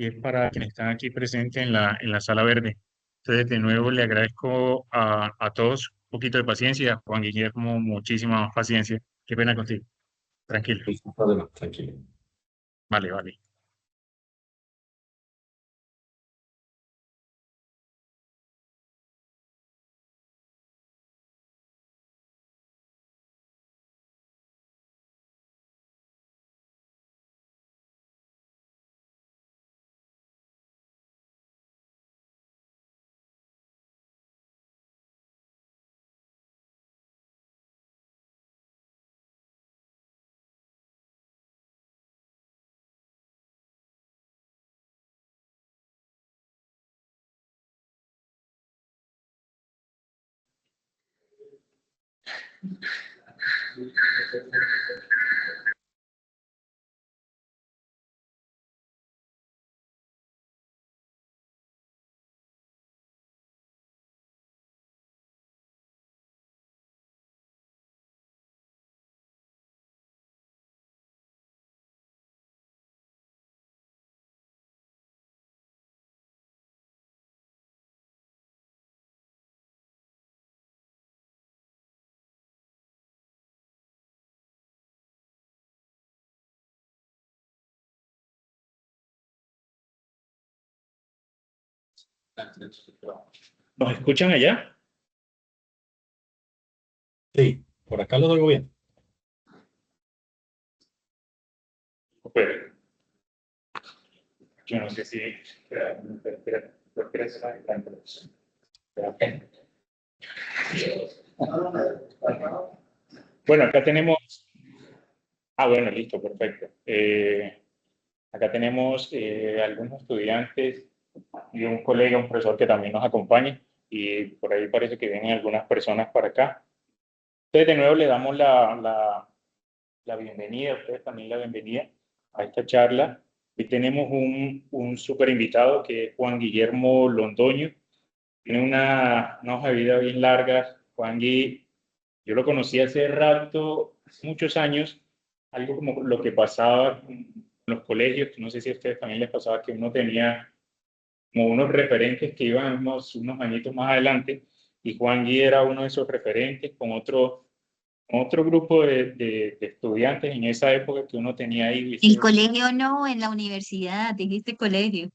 y es para quienes están aquí presentes en la sala verde. Entonces, de nuevo, le agradezco a todos un poquito de paciencia, a Juan Guillermo, muchísima más paciencia. Qué pena contigo. Tranquilo. Sí, sin problema, tranquilo. Vale, vale. ¿Nos escuchan allá? Sí, por acá lo oigo bien. Pues, yo no sé si... Bueno, acá tenemos... Ah, bueno, listo, perfecto. Acá tenemos algunos estudiantes y un colega, un profesor que también nos acompaña y por ahí parece que vienen algunas personas para acá. Entonces, de nuevo le damos la bienvenida, a ustedes también la bienvenida a esta charla. Hoy tenemos un súper invitado que es Juan Guillermo Londoño. Tiene una hoja de vida bien larga. Juan Gui, yo lo conocí hace rato, hace muchos años, algo como lo que pasaba en los colegios, no sé si a ustedes también les pasaba que uno tenía como unos referentes que iban unos añitos más adelante, y Juan Gui era uno de esos referentes con otro grupo de estudiantes en esa época que uno tenía ahí, El liceo. colegio no, en la universidad, dijiste colegio.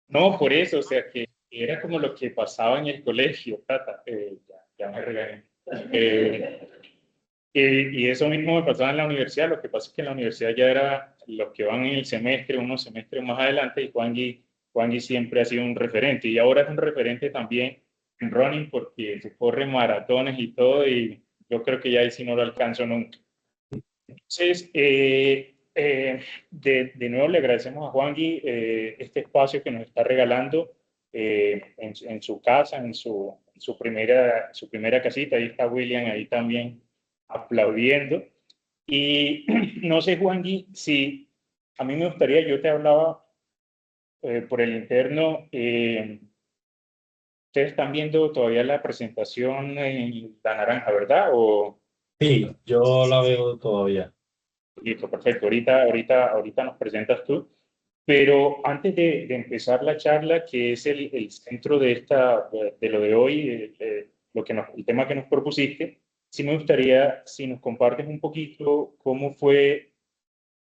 No, por eso, o sea, que era como lo que pasaba en el colegio, Tata, ya me regañé. Eh, y eso mismo me pasaba en la universidad, lo que pasa es que en la universidad ya era los que van en el semestre, unos semestres más adelante, y Juan Gui siempre ha sido un referente, y ahora es un referente también en running porque se corre maratones y todo, y yo creo que ya ahí sí no lo alcanzo nunca. Entonces, de nuevo le agradecemos a Juan Gui este espacio que nos está regalando en su casa, su primera casita. Ahí está William, ahí también aplaudiendo. Y no sé, Juan Gui, si a mí me gustaría, yo te hablaba por el interno, ustedes están viendo todavía la presentación en la naranja, ¿verdad? O... Sí, yo la veo todavía. Listo, perfecto. Ahorita nos presentas tú. Pero antes de empezar la charla, que es el centro de lo de hoy, el tema que nos propusiste, sí me gustaría si nos compartes un poquito cómo fue,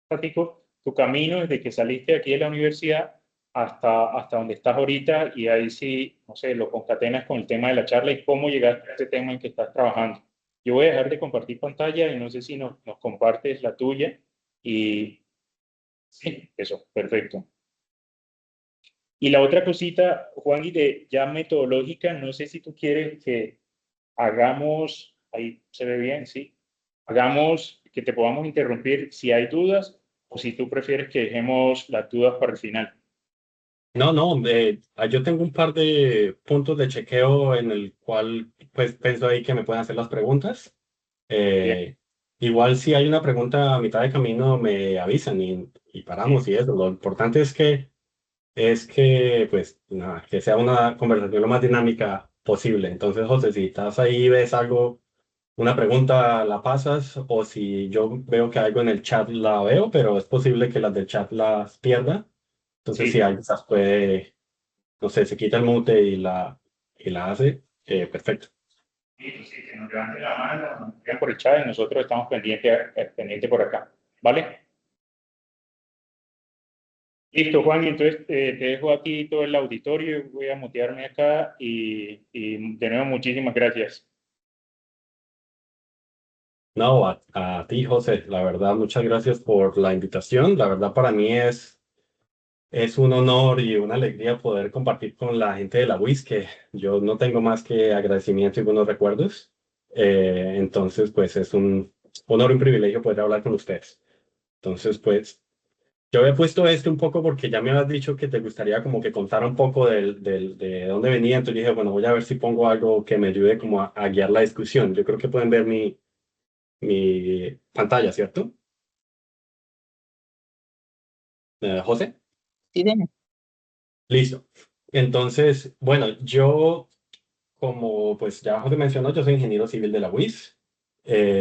Fático, tu camino desde que saliste aquí de la universidad hasta donde estás ahorita y ahí sí, no sé, lo concatenas con el tema de la charla y cómo llegaste a ese tema en que estás trabajando. Yo voy a dejar de compartir pantalla y no sé si nos compartes la tuya y sí, eso, perfecto. Y la otra cosita, Juan, y de ya metodológica, no sé si tú quieres que hagamos, ahí se ve bien, sí, hagamos que te podamos interrumpir si hay dudas o si tú prefieres que dejemos las dudas para el final. No, no, yo tengo un par de puntos de chequeo en el cual pues pienso ahí que me pueden hacer las preguntas. Bien, Eh, Igual si hay una pregunta a mitad de camino me avisan y sí, paramos y eso. Lo importante es que pues nada, que sea una conversación lo más dinámica posible. Entonces, José, si estás ahí y ves algo, una pregunta la pasas o si yo veo que algo en el chat la veo, pero es posible que las del chat las pierda. Entonces, Sí. si alguien quizás puede, no sé, se quita el mute y la hace, perfecto. Sí, que nos levante la mano, nos escriban por el chat y nosotros estamos pendientes por acá. ¿Vale? Listo, Juan, entonces te dejo aquí todo el auditorio, voy a mutearme acá y de nuevo muchísimas gracias. No, a ti, José, la verdad, muchas gracias por la invitación. La verdad, para mí es un honor y una alegría poder compartir con la gente de la WIS, que yo no tengo más que agradecimiento y buenos recuerdos. Entonces, pues es un honor y un privilegio poder hablar con ustedes. Entonces, pues yo había puesto este un poco porque ya me habías dicho que te gustaría como que contara un poco de dónde venía. Entonces dije, bueno, voy a ver si pongo algo que me ayude como a guiar la discusión. Yo creo que pueden ver mi pantalla, ¿cierto? José. Sí, deme. Listo. Entonces, bueno, yo, como pues ya José mencionó, yo soy ingeniero civil de la UIS,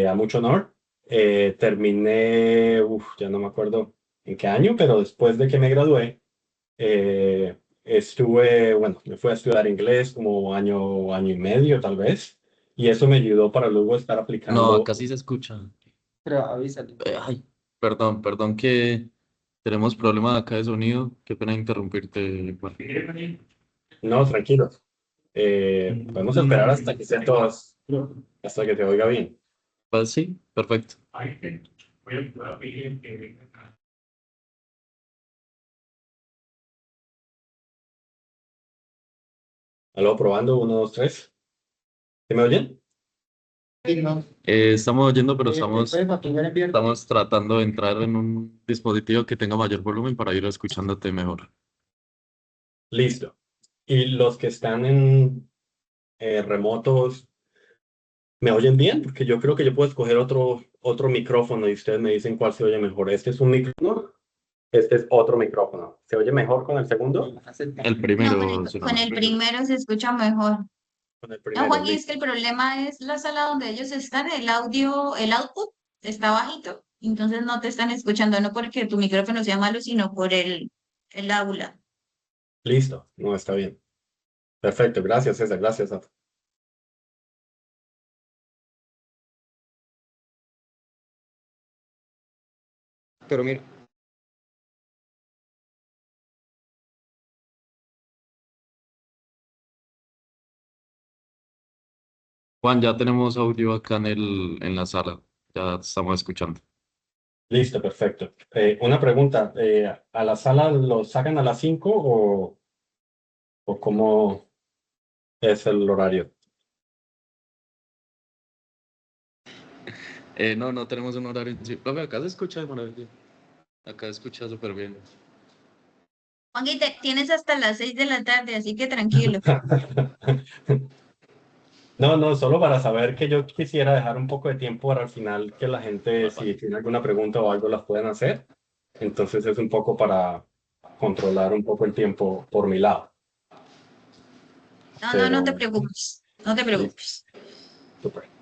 a mucho honor. Terminé, ya no me acuerdo en qué año, pero después de que me gradué, bueno, me fui a estudiar inglés como año y medio tal vez, y eso me ayudó para luego estar No, aplicando. acá sí se escucha. Pero avísale. Ay, perdón que tenemos problemas acá de sonido. Qué pena interrumpirte, Juan. No, tranquilos. Podemos esperar hasta que sea todas, hasta que te oiga bien. Pues sí, perfecto. Aló, probando, 1, 2, 3. ¿Sí me oyen? Sí, no. Estamos oyendo, pero Puedes apagar el viernes. estamos tratando de entrar en un dispositivo que tenga mayor volumen para ir escuchándote mejor. Listo. Y los que están en remotos, ¿me oyen bien? Porque yo creo que yo puedo escoger otro micrófono y ustedes me dicen cuál se oye mejor. ¿Este es un micrófono? Este es otro micrófono. ¿Se oye mejor con el segundo? El No, primero, con el primero se escucha mejor. Con el No, primero, Juan, y es listo. que el problema es la sala donde ellos están, el audio, el output está bajito, entonces no te están escuchando, no porque tu micrófono sea malo, sino por el aula. Listo. No, está bien. Perfecto. Gracias, César. Gracias. Pero mira, Juan, ya tenemos audio acá en la sala. Ya estamos escuchando. Listo, perfecto. Una pregunta. ¿A la sala lo sacan a las 5 o cómo es el horario? No tenemos un horario. Sí, profe, acá se escucha de maravilla. Acá se escucha súper bien. Juan, y tienes hasta las 6 de la tarde, así que tranquilo. No, solo para saber que yo quisiera dejar un poco de tiempo para al final que la gente, si tiene alguna pregunta o algo, las puedan hacer. Entonces es un poco para controlar un poco el tiempo por mi lado. No te Pero preocupes, no te listo, preocupes. súper.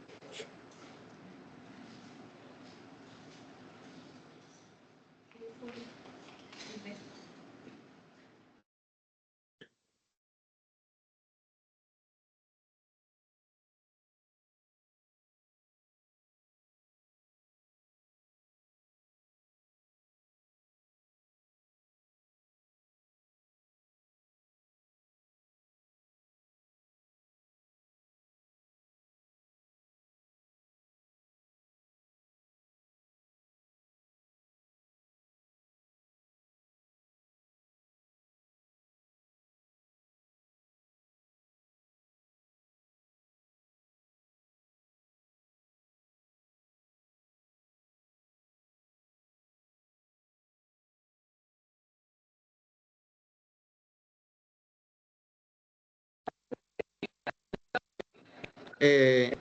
eh,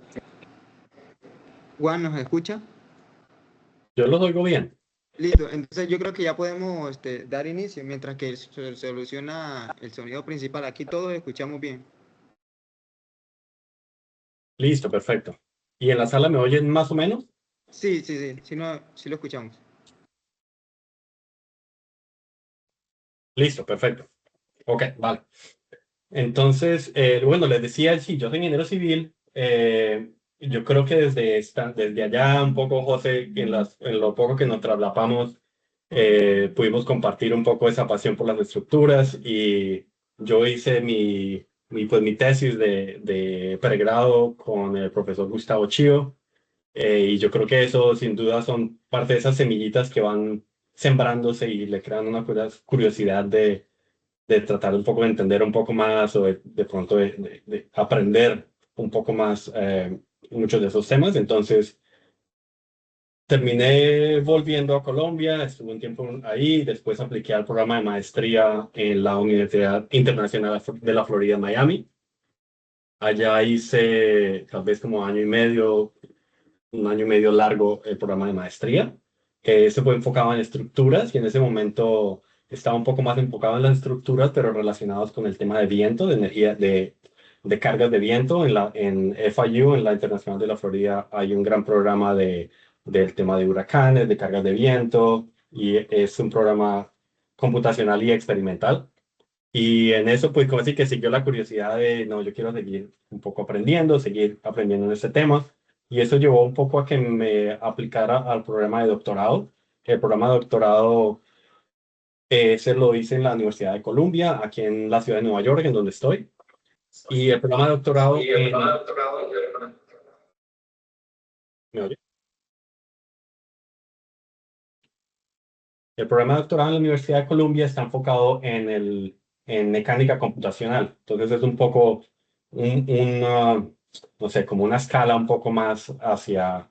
Juan, ¿nos escucha? Yo los oigo bien. Listo, entonces yo creo que ya podemos dar inicio mientras que se soluciona el sonido principal. Aquí todos escuchamos bien. Listo, perfecto. ¿Y en la sala me oyen más o menos? Sí, no, sí lo escuchamos. Listo, perfecto. Ok, vale. Entonces, bueno, les decía, sí, yo soy ingeniero civil. Yo creo que desde allá un poco, José, en lo poco que nos trasladamos, pudimos compartir un poco esa pasión por las estructuras y yo hice pues, mi tesis de pregrado con el profesor Gustavo Chío. Y yo creo que eso sin duda son parte de esas semillitas que van sembrándose y le crean una curiosidad de tratar un poco de entender un poco más o de pronto de aprender un poco más muchos de esos temas. Entonces, terminé volviendo a Colombia, estuve un tiempo ahí, después apliqué al programa de maestría en la Universidad Internacional de la Florida, Miami. Allá hice tal vez como año y medio, un año y medio largo el programa de maestría. Se fue enfocado en estructuras y en ese momento estaba un poco más enfocado en las estructuras, pero relacionados con el tema de viento, de energía, de cargas de viento. En FIU, en la Internacional de la Florida, hay un gran programa del tema de huracanes, de cargas de viento, y es un programa computacional y experimental. Y en eso, pues, como así que siguió la curiosidad de, no, yo quiero seguir un poco aprendiendo, seguir aprendiendo en este tema. Y eso llevó un poco a que me aplicara al programa de doctorado. El programa de doctorado se lo hice en la Universidad de Columbia, aquí en la ciudad de Nueva York, en donde estoy. Y el programa de doctorado ¿me oye? El programa de doctorado en la Universidad de Columbia está enfocado en mecánica computacional. Entonces es un poco no sé, como una escala un poco más hacia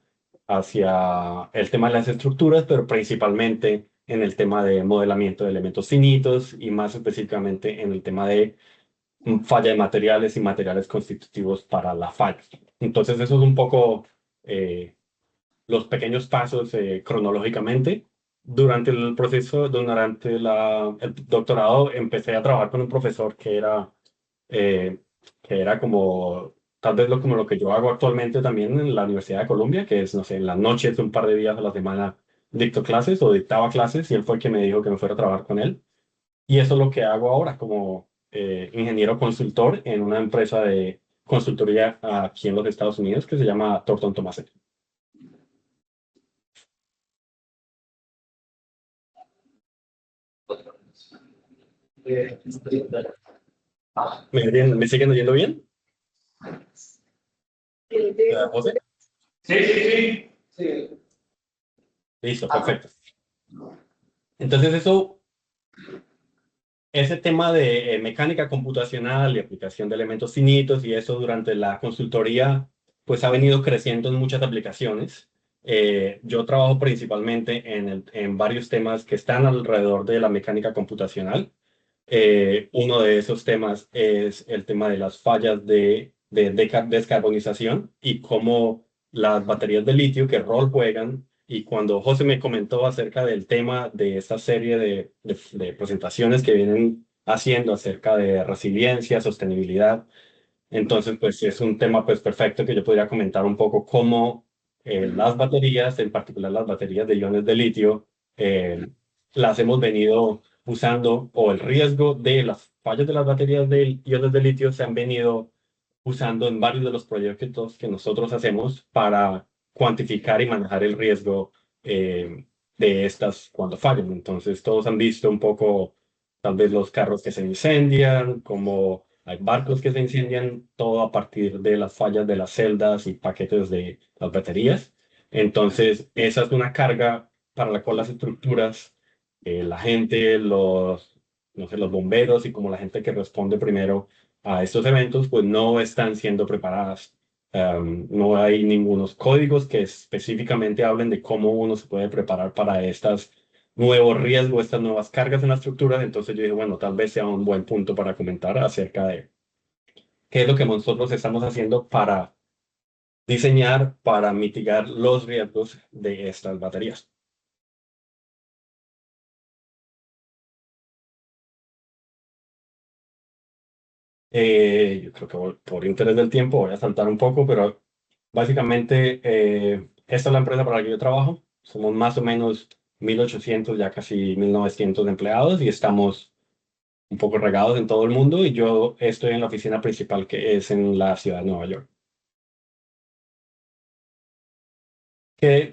el tema de las estructuras, pero principalmente en el tema de modelamiento de elementos finitos y más específicamente en el tema de falla de materiales y materiales constitutivos para la falla. Entonces eso es un poco los pequeños pasos cronológicamente. Durante el proceso, durante el doctorado, empecé a trabajar con un profesor eh, que era como, tal vez como lo que yo hago actualmente también en la Universidad de Columbia, que es, no sé, en las noches, un par de días a la semana, dicto clases o dictaba clases, y él fue el que me dijo que me fuera a trabajar con él. Y eso es lo que hago ahora como ingeniero consultor en una empresa de consultoría aquí en los Estados Unidos que se llama Thornton Tomasetti. ¿Me siguen oyendo bien? ¿José? Sí, sí, sí. Listo, perfecto. Entonces ese tema de mecánica computacional y aplicación de elementos finitos y eso durante la consultoría, pues ha venido creciendo en muchas aplicaciones. Yo trabajo principalmente en varios temas que están alrededor de la mecánica computacional. Uno de esos temas es el tema de las fallas de descarbonización y cómo las baterías de litio, qué rol juegan. Y cuando José me comentó acerca del tema de esta serie de presentaciones que vienen haciendo acerca de resiliencia, sostenibilidad, entonces pues es un tema pues perfecto que yo podría comentar un poco cómo las baterías, en particular las baterías de iones de litio, las hemos venido usando o el riesgo de las fallas de las baterías de iones de litio se han venido usando en varios de los proyectos que nosotros hacemos para cuantificar y manejar el riesgo de estas cuando fallan. Entonces, todos han visto un poco, tal vez los carros que se incendian, como hay barcos que se incendian, todo a partir de las fallas de las celdas y paquetes de las baterías. Entonces, esa es una carga para la cual las estructuras, la gente, no sé, los bomberos y como la gente que responde primero a estos eventos, pues no están siendo preparadas. No hay ningunos códigos que específicamente hablen de cómo uno se puede preparar para estos nuevos riesgos, estas nuevas cargas en la estructura. Entonces yo dije, bueno, tal vez sea un buen punto para comentar acerca de qué es lo que nosotros estamos haciendo para diseñar, para mitigar los riesgos de estas baterías. Yo creo que por interés del tiempo voy a saltar un poco, pero básicamente esta es la empresa para la que yo trabajo. Somos más o menos 1.800, ya casi 1.900 empleados y estamos un poco regados en todo el mundo y yo estoy en la oficina principal que es en la ciudad de Nueva York. Que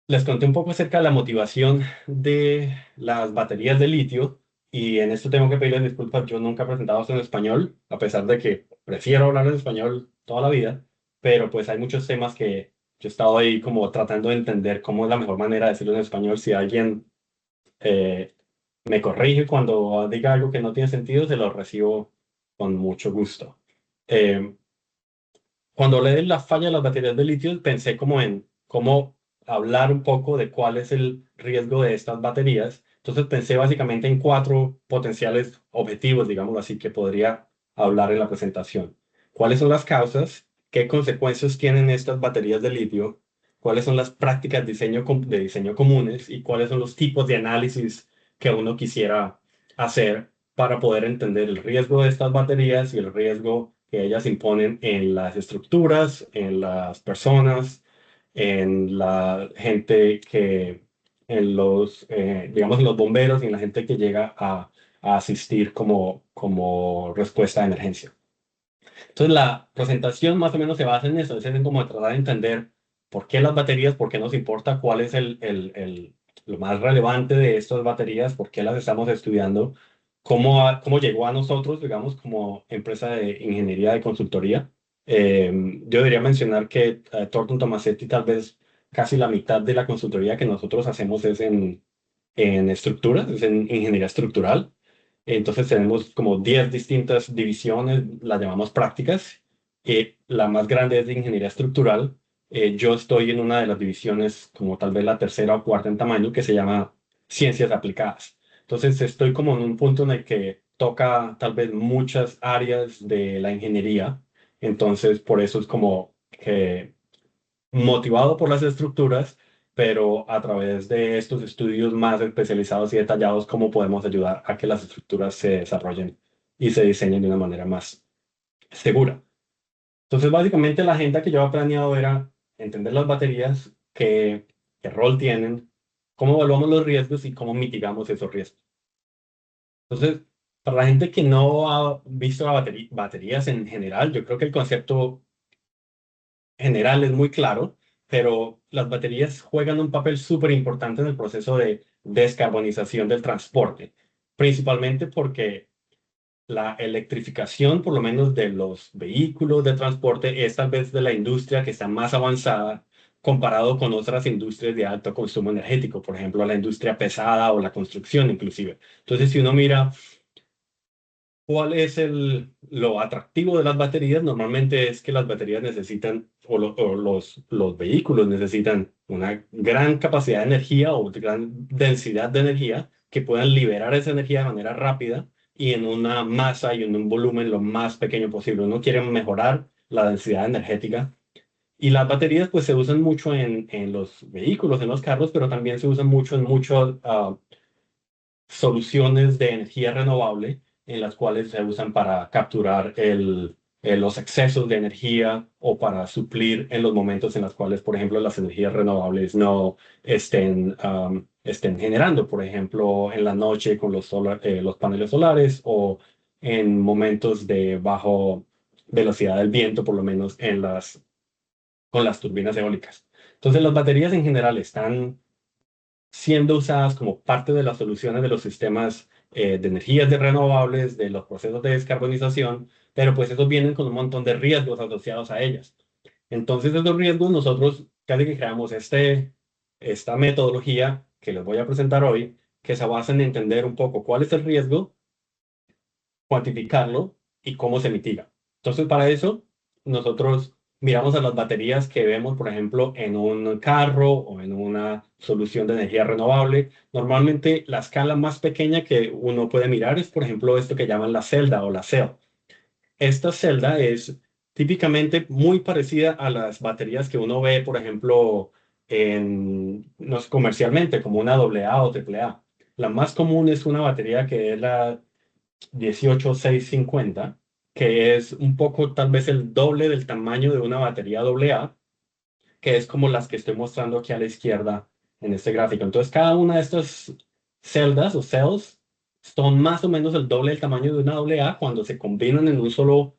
les conté un poco acerca de la motivación de las baterías de litio y en esto tengo que pedirles disculpas, yo nunca he presentado esto en español, a pesar de que prefiero hablar en español toda la vida, pero pues hay muchos temas que yo he estado ahí como tratando de entender cómo es la mejor manera de decirlo en español. Si alguien eh, me corrige cuando diga algo que no tiene sentido, se lo recibo con mucho gusto. Eh, Cuando hablé de la falla de las baterías de litio, pensé como en cómo hablar un poco de cuál es el riesgo de estas baterías. Entonces pensé básicamente en 4 potenciales objetivos, digamos así, que podría hablar en la presentación. ¿Cuáles son las causas? ¿Qué consecuencias tienen estas baterías de litio? ¿Cuáles son las prácticas de diseño comunes? ¿Y cuáles son los tipos de análisis que uno quisiera hacer para poder entender el riesgo de estas baterías y el riesgo que ellas imponen en las estructuras, en las personas, en la gente digamos, en los bomberos y en la gente que llega a asistir como respuesta de emergencia? Entonces, la presentación más o menos se basa en eso, es en como tratar de entender por qué las baterías, por qué nos importa, cuál es lo más relevante de estas baterías, por qué las estamos estudiando, cómo llegó a nosotros, digamos, como empresa de ingeniería de consultoría. Yo debería mencionar que Thornton Tomasetti, tal vez casi la mitad de la consultoría que nosotros hacemos es en estructuras, es en ingeniería estructural. Entonces tenemos como 10 distintas divisiones, las llamamos prácticas. La más grande es de ingeniería estructural. Yo estoy en una de las divisiones, como tal vez la tercera o cuarta en tamaño, que se llama ciencias aplicadas. Entonces estoy como en un punto en el que toca tal vez muchas áreas de la ingeniería. Entonces por eso es como que motivado por las estructuras, pero a través de estos estudios más especializados y detallados, cómo podemos ayudar a que las estructuras se desarrollen y se diseñen de una manera más segura. Entonces, básicamente la agenda que yo había planeado era entender las baterías, qué rol tienen, cómo evaluamos los riesgos y cómo mitigamos esos riesgos. Entonces, para la gente que no ha visto baterías en general, yo creo que el concepto general es muy claro, pero las baterías juegan un papel súper importante en el proceso de descarbonización del transporte, principalmente porque la electrificación, por lo menos de los vehículos de transporte, es tal vez de la industria que está más avanzada comparado con otras industrias de alto consumo energético, por ejemplo, la industria pesada o la construcción inclusive. Entonces, si uno mira ¿cuál es lo atractivo de las baterías? Normalmente es que las baterías necesitan, o los vehículos necesitan una gran capacidad de energía o gran densidad de energía que puedan liberar esa energía de manera rápida y en una masa y en un volumen lo más pequeño posible. Uno quiere mejorar la densidad energética. Y las baterías pues se usan mucho en los vehículos, en los carros, pero también se usan mucho en muchos soluciones de energía renovable en las cuales se usan para capturar los excesos de energía o para suplir en los momentos en los cuales, por ejemplo, las energías renovables no estén generando, por ejemplo, en la noche con los paneles solares o en momentos de bajo velocidad del viento, por lo menos con las turbinas eólicas. Entonces, las baterías en general están siendo usadas como parte de las soluciones de los sistemas de energías de renovables, de los procesos de descarbonización, pero pues esos vienen con un montón de riesgos asociados a ellas. Entonces, esos riesgos nosotros casi que creamos esta metodología que les voy a presentar hoy, que se basa en entender un poco cuál es el riesgo, cuantificarlo y cómo se mitiga. Entonces, para eso, nosotros miramos a las baterías que vemos, por ejemplo, en un carro o en una solución de energía renovable. Normalmente, la escala más pequeña que uno puede mirar es, por ejemplo, esto que llaman la celda o la cell. Esta celda es típicamente muy parecida a las baterías que uno ve, por ejemplo, no sé, comercialmente, como una AA o AAA. La más común es una batería que es la 18650, que es un poco tal vez el doble del tamaño de una batería AA, que es como las que estoy mostrando aquí a la izquierda en este gráfico. Entonces, cada una de estas celdas o cells son más o menos el doble del tamaño de una AA cuando se combinan en un solo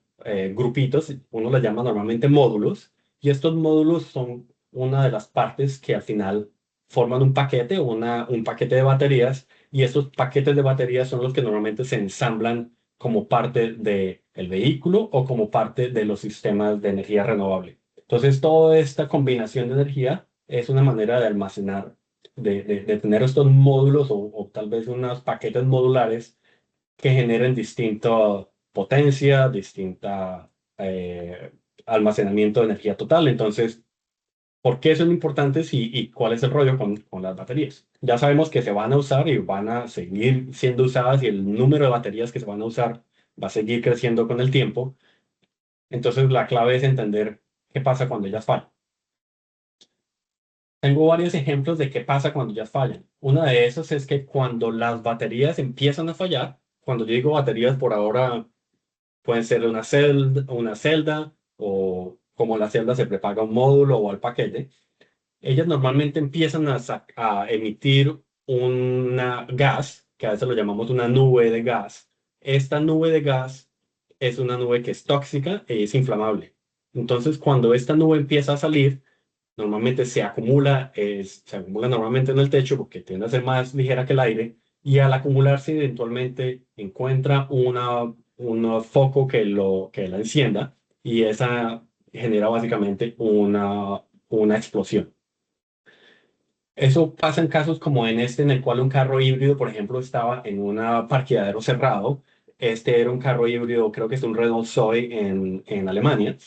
grupitos. Uno les llama normalmente módulos, y estos módulos son una de las partes que al final forman un paquete, un paquete de baterías, y esos paquetes de baterías son los que normalmente se ensamblan como parte del vehículo o como parte de los sistemas de energía renovable. Entonces, toda esta combinación de energía es una manera de almacenar, de tener estos módulos o tal vez unos paquetes modulares que generen distinta potencia, distinta almacenamiento de energía total. Entonces, ¿por qué son importantes y cuál es el rollo con las baterías? Ya sabemos que se van a usar y van a seguir siendo usadas, y el número de baterías que se van a usar va a seguir creciendo con el tiempo. Entonces, la clave es entender qué pasa cuando ellas fallan. Tengo varios ejemplos de qué pasa cuando ellas fallan. Una de esas es que cuando las baterías empiezan a fallar, cuando yo digo baterías por ahora, pueden ser una celda, o como la celda se prepaga a un módulo o al paquete, ellas normalmente empiezan a emitir una gas, que a veces lo llamamos una nube de gas. Esta nube de gas es una nube que es tóxica e es inflamable. Entonces, cuando esta nube empieza a salir, normalmente se acumula normalmente en el techo porque tiende a ser más ligera que el aire, y al acumularse eventualmente encuentra un foco que la encienda, y esa genera básicamente una explosión. Eso pasa en casos como en el cual un carro híbrido, por ejemplo, estaba en un parqueadero cerrado. Este era un carro híbrido, creo que es un Renault Zoe en Alemania,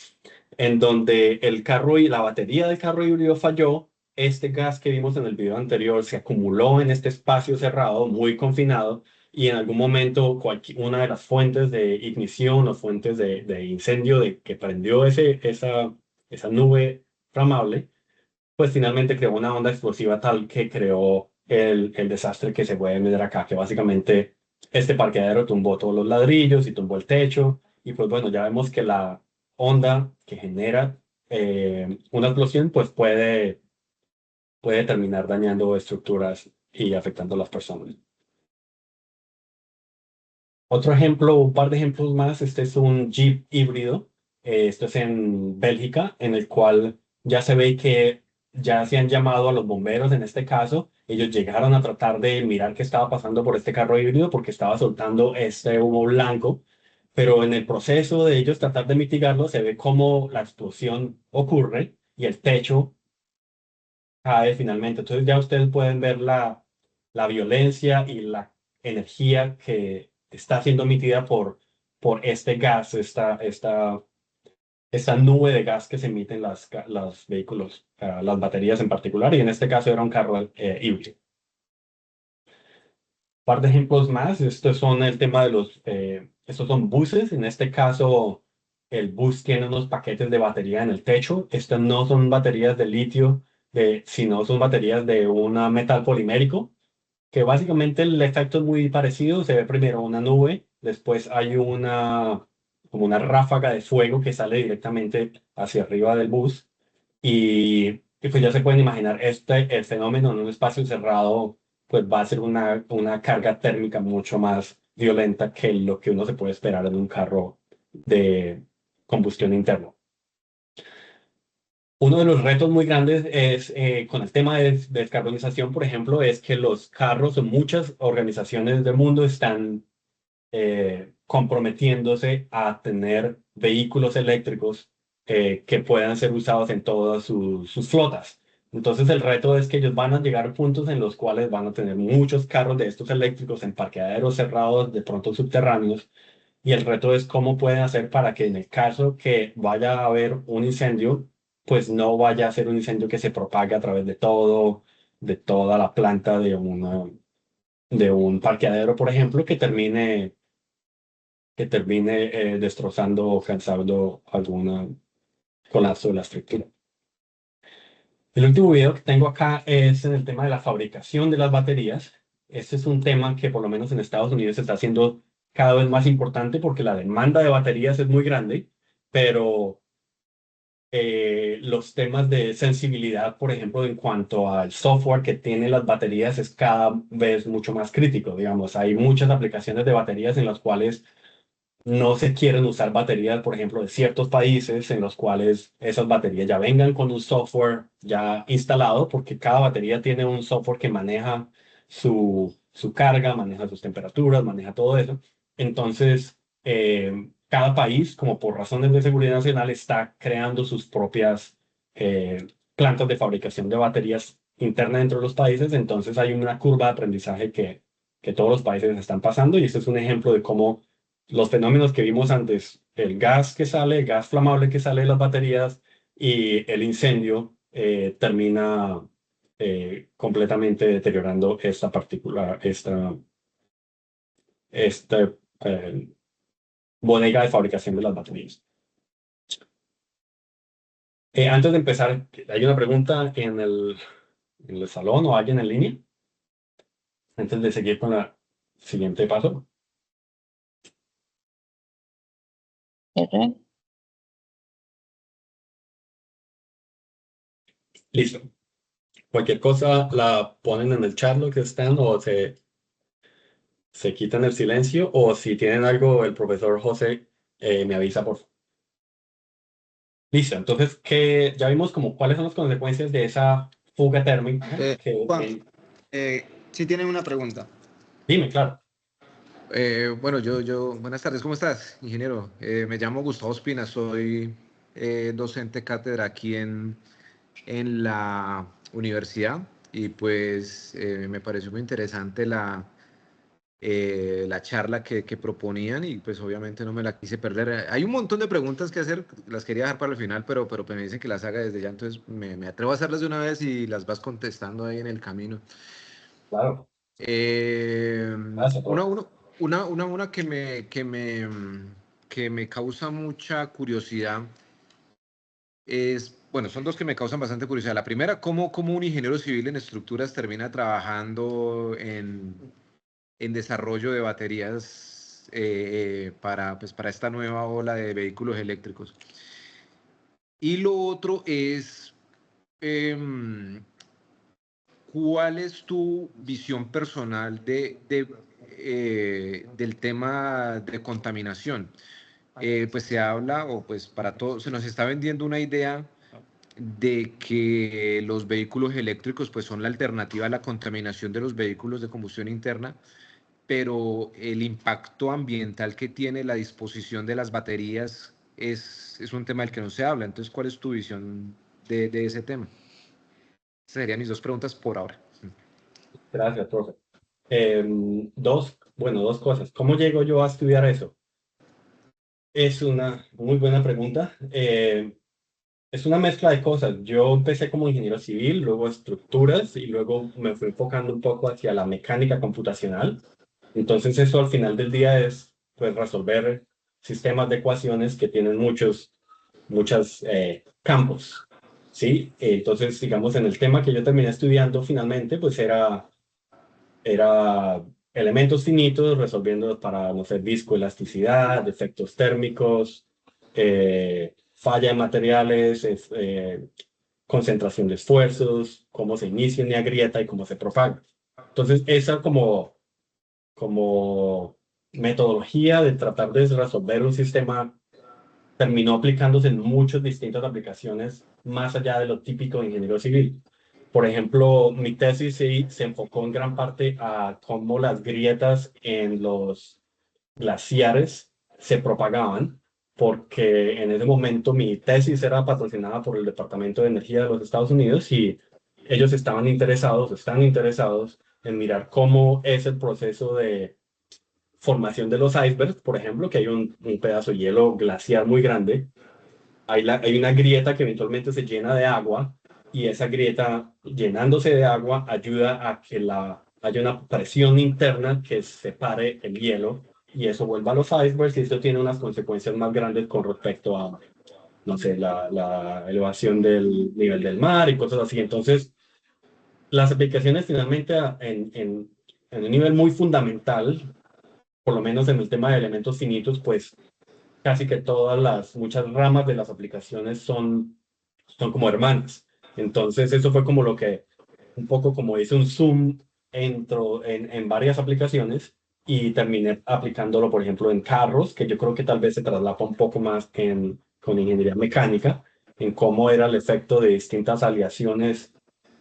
en donde el carro y la batería del carro híbrido falló. Este gas que vimos en el video anterior se acumuló en este espacio cerrado, muy confinado, y en algún momento una de las fuentes de ignición o fuentes de incendio que prendió esa nube flamable, pues finalmente creó una onda explosiva tal que creó el desastre que se puede ver acá, que básicamente este parqueadero tumbó todos los ladrillos y tumbó el techo. Y pues bueno, ya vemos que la onda que genera una explosión pues puede terminar dañando estructuras y afectando a las personas. Otro ejemplo, un par de ejemplos más. Este es un Jeep híbrido. Esto es en Bélgica, en el cual ya se ve que ya se han llamado a los bomberos en este caso. Ellos llegaron a tratar de mirar qué estaba pasando por este carro híbrido porque estaba soltando este humo blanco, pero en el proceso de ellos tratar de mitigarlo, se ve cómo la explosión ocurre y el techo cae finalmente. Entonces ya ustedes pueden ver la violencia y la energía que está siendo emitida por este gas, esta nube de gas que se emiten los vehículos, las baterías en particular, y en este caso era un carro híbrido. Un par de ejemplos más. Estos son el tema de estos son buses. En este caso, el bus tiene unos paquetes de batería en el techo. Estas no son baterías de litio, sino son baterías de un metal polimérico, que básicamente el efecto es muy parecido. Se ve primero una nube, después hay como una ráfaga de fuego que sale directamente hacia arriba del bus, y pues ya se pueden imaginar el fenómeno en un espacio cerrado, pues va a ser una carga térmica mucho más violenta que lo que uno se puede esperar en un carro de combustión interna. Uno de los retos muy grandes es con el tema de descarbonización, por ejemplo, es que los carros o muchas organizaciones del mundo están comprometiéndose a tener vehículos eléctricos que puedan ser usados en todas sus flotas. Entonces el reto es que ellos van a llegar a puntos en los cuales van a tener muchos carros de estos eléctricos en parqueaderos cerrados, de pronto subterráneos, y el reto es cómo pueden hacer para que en el caso que vaya a haber un incendio, pues no vaya a ser un incendio que se propague a través de toda la planta de un parqueadero, por ejemplo, que termine destrozando o causando alguna colapso de la estructura. El último video que tengo acá es en el tema de la fabricación de las baterías. Este es un tema que por lo menos en Estados Unidos se está haciendo cada vez más importante porque la demanda de baterías es muy grande, pero los temas de sensibilidad, por ejemplo, en cuanto al software que tienen las baterías, es cada vez mucho más crítico. Digamos, hay muchas aplicaciones de baterías en las cuales no se quieren usar baterías, por ejemplo, de ciertos países en los cuales esas baterías ya vengan con un software ya instalado, porque cada batería tiene un software que maneja su carga, maneja sus temperaturas, maneja todo eso. Entonces, cada país, como por razones de seguridad nacional, está creando sus propias plantas de fabricación de baterías internas dentro de los países. Entonces, hay una curva de aprendizaje que todos los países están pasando, y este es un ejemplo de cómo los fenómenos que vimos antes, el gas que sale, el gas flamable que sale de las baterías y el incendio, termina completamente deteriorando esta particular, eh, bodega de fabricación de las baterías. Antes de empezar, ¿hay una pregunta en el salón o alguien en línea? Antes de seguir con el siguiente paso. Listo. Cualquier cosa la ponen en el chat lo que están, o se quitan el silencio, o si tienen algo, el profesor José me avisa por favor. Listo, entonces ya vimos como cuáles son las consecuencias de esa fuga térmica. Juan, sí tienen una pregunta. Dime, claro. Bueno, buenas tardes, ¿cómo estás, ingeniero? Me llamo Gustavo Espina, soy docente cátedra aquí en la universidad, y pues me pareció muy interesante la charla que proponían, y pues obviamente no me la quise perder. Hay un montón de preguntas que hacer, las quería dejar para el final, pero me dicen que las haga desde ya, entonces me atrevo a hacerlas de una vez y las vas contestando ahí en el camino. Claro. Gracias, Una que me causa mucha curiosidad es, bueno, son dos que me causan bastante curiosidad. La primera, ¿cómo un ingeniero civil en estructuras termina trabajando en desarrollo de baterías para esta nueva ola de vehículos eléctricos? Y lo otro es, ¿cuál es tu visión personal del tema de contaminación? Pues se habla, o pues para todos, se nos está vendiendo una idea de que los vehículos eléctricos pues son la alternativa a la contaminación de los vehículos de combustión interna, pero el impacto ambiental que tiene la disposición de las baterías es un tema del que no se habla. Entonces, ¿cuál es tu visión de ese tema? Esas serían mis dos preguntas por ahora. Gracias, profe. Dos cosas. ¿Cómo llego yo a estudiar eso? Es una muy buena pregunta. Es una mezcla de cosas. Yo empecé como ingeniero civil, luego estructuras, y luego me fui enfocando un poco hacia la mecánica computacional. Entonces eso al final del día es pues resolver sistemas de ecuaciones que tienen muchos campos, ¿sí? Entonces, digamos, en el tema que yo terminé estudiando finalmente, pues era elementos finitos resolviendo para, no sé, viscoelasticidad, efectos térmicos, falla de materiales, concentración de esfuerzos, cómo se inicia una grieta y cómo se propaga. Entonces, esa como metodología de tratar de resolver un sistema terminó aplicándose en muchas distintas aplicaciones más allá de lo típico de ingeniero civil. Por ejemplo, mi tesis se enfocó en gran parte a cómo las grietas en los glaciares se propagaban, porque en ese momento mi tesis era patrocinada por el Departamento de Energía de los Estados Unidos, y ellos están interesados en mirar cómo es el proceso de formación de los icebergs, por ejemplo, que hay un pedazo de hielo glaciar muy grande. Hay una grieta que eventualmente se llena de agua, y esa grieta llenándose de agua ayuda a que haya una presión interna que separe el hielo, y eso vuelva a los icebergs, y esto tiene unas consecuencias más grandes con respecto a, no sé, la elevación del nivel del mar y cosas así. Entonces, las aplicaciones finalmente en un nivel muy fundamental, por lo menos en el tema de elementos finitos, pues casi que muchas ramas de las aplicaciones son son como hermanas. Entonces eso fue como lo que, un poco como hice un zoom en varias aplicaciones y terminé aplicándolo, por ejemplo, en carros, que yo creo que tal vez se traslapa un poco más con ingeniería mecánica, en cómo era el efecto de distintas aleaciones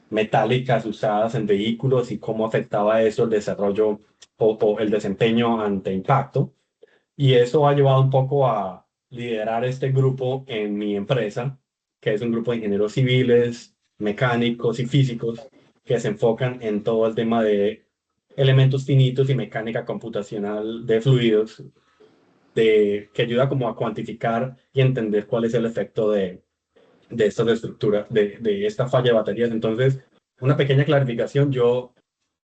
metálicas usadas en vehículos y cómo afectaba eso el desarrollo o el desempeño ante impacto. Y eso ha llevado un poco a liderar este grupo en mi empresa, que es un grupo de ingenieros civiles, mecánicos y físicos que se enfocan en todo el tema de elementos finitos y mecánica computacional de fluidos, que ayuda como a cuantificar y entender cuál es el efecto de estas estructuras, de esta falla de baterías. Entonces, una pequeña clarificación, yo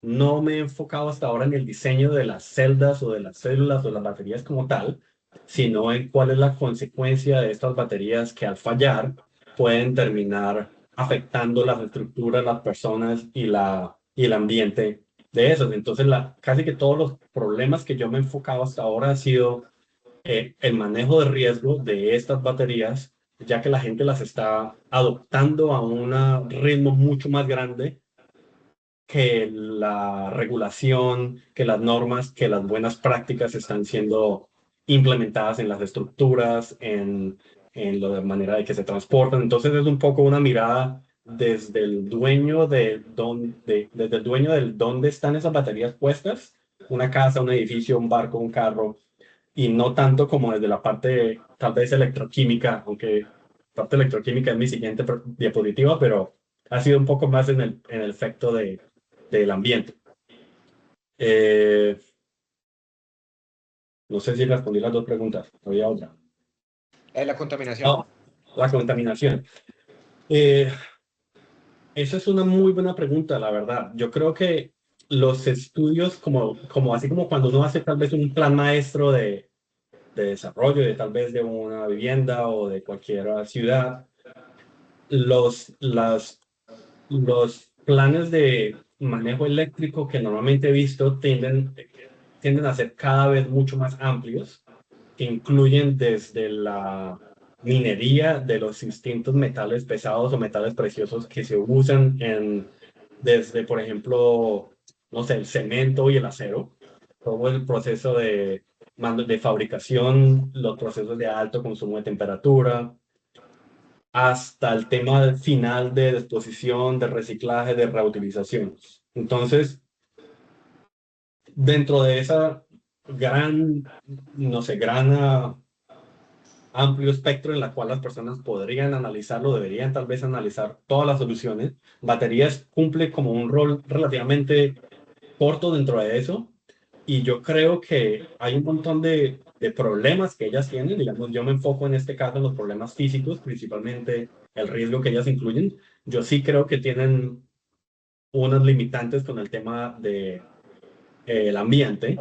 no me he enfocado hasta ahora en el diseño de las celdas o de las células o las baterías como tal, sino en cuál es la consecuencia de estas baterías que al fallar pueden terminar afectando las estructuras, las personas y el ambiente de esos. Entonces, casi que todos los problemas que yo me he enfocado hasta ahora han sido el manejo de riesgo de estas baterías, ya que la gente las está adoptando a un ritmo mucho más grande que la regulación, que las normas, que las buenas prácticas están siendo implementadas en las estructuras, en la manera de que se transportan. Entonces es un poco una mirada desde el dueño desde el dueño del dónde están esas baterías puestas, una casa, un edificio, un barco, un carro, y no tanto como desde la parte tal vez electroquímica, aunque parte electroquímica es mi siguiente diapositiva, pero ha sido un poco más en el efecto del ambiente. No sé si respondí las dos preguntas, había otra. La contaminación. Oh, la contaminación. Esa es una muy buena pregunta, la verdad. Yo creo que los estudios, así como cuando uno hace tal vez un plan maestro de desarrollo, de tal vez de una vivienda o de cualquier ciudad, los planes de manejo eléctrico que normalmente he visto tienden a ser cada vez mucho más amplios, que incluyen desde la minería de los distintos metales pesados o metales preciosos que se usan desde, por ejemplo, no sé, el cemento y el acero, todo el proceso de fabricación, los procesos de alto consumo de temperatura, hasta el tema final de disposición, de reciclaje, de reutilización. Entonces, dentro de esa gran amplio espectro en la cual las personas podrían analizarlo, deberían tal vez analizar todas las soluciones, baterías cumple como un rol relativamente corto dentro de eso, y yo creo que hay un montón de problemas que ellas tienen. Digamos, yo me enfoco en este caso en los problemas físicos, principalmente el riesgo que ellas incluyen. Yo sí creo que tienen unas limitantes con el tema de el ambiente,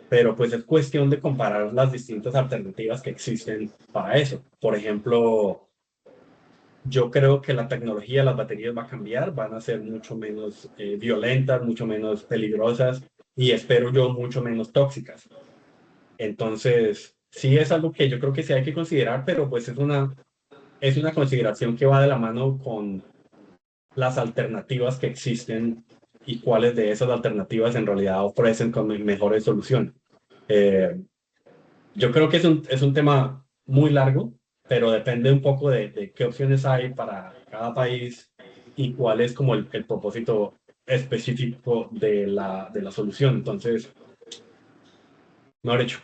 pero pues es cuestión de comparar las distintas alternativas que existen para eso. Por ejemplo, yo creo que la tecnología de las baterías va a cambiar, van a ser mucho menos violentas, mucho menos peligrosas y espero yo mucho menos tóxicas. Entonces, sí es algo que yo creo que sí hay que considerar, pero pues es una consideración que va de la mano con las alternativas que existen y cuáles de esas alternativas en realidad ofrecen como mejores soluciones. Yo creo que es un tema muy largo, pero depende un poco de qué opciones hay para cada país y cuál es como el propósito específico de la solución. Entonces, mejor dicho,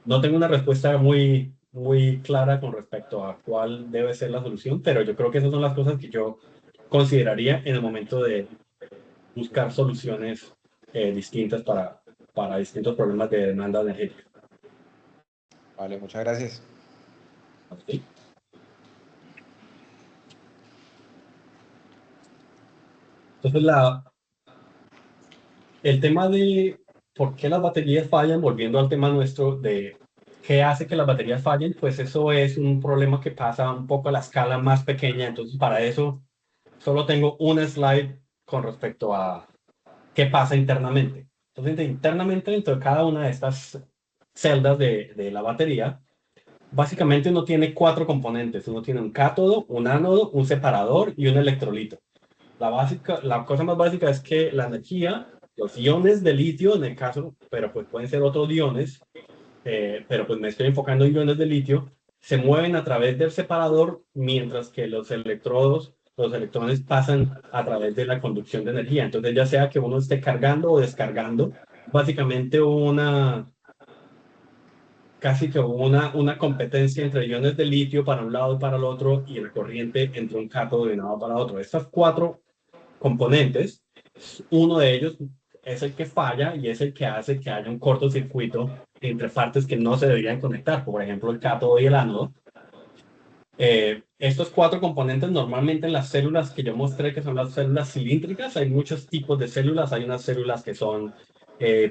no tengo una respuesta muy, muy clara con respecto a cuál debe ser la solución, pero yo creo que esas son las cosas que yo consideraría en el momento de buscar soluciones distintas para distintos problemas de demanda energética. Vale, muchas gracias. ¿Sí? Entonces, el tema de por qué las baterías fallan, volviendo al tema nuestro de qué hace que las baterías fallen, pues eso es un problema que pasa un poco a la escala más pequeña. Entonces, para eso solo tengo una slide con respecto a qué pasa internamente. Entonces, internamente, dentro de cada una de estas celdas de la batería, básicamente uno tiene 4 componentes. Uno tiene un cátodo, un ánodo, un separador y un electrolito. La cosa más básica es que la energía, los iones de litio en el caso, pero pues pueden ser otros iones, pero pues me estoy enfocando en iones de litio, se mueven a través del separador, mientras que los electrones pasan a través de la conducción de energía. Entonces, ya sea que uno esté cargando o descargando, básicamente casi que una competencia entre iones de litio para un lado y para el otro, y la corriente entre un cátodo de un lado para otro. Estas 4 componentes, uno de ellos es el que falla y es el que hace que haya un cortocircuito entre partes que no se deberían conectar, por ejemplo, el cátodo y el ánodo. Estos 4 componentes normalmente en las células que yo mostré, que son las células cilíndricas, hay muchos tipos de células. Hay unas células que son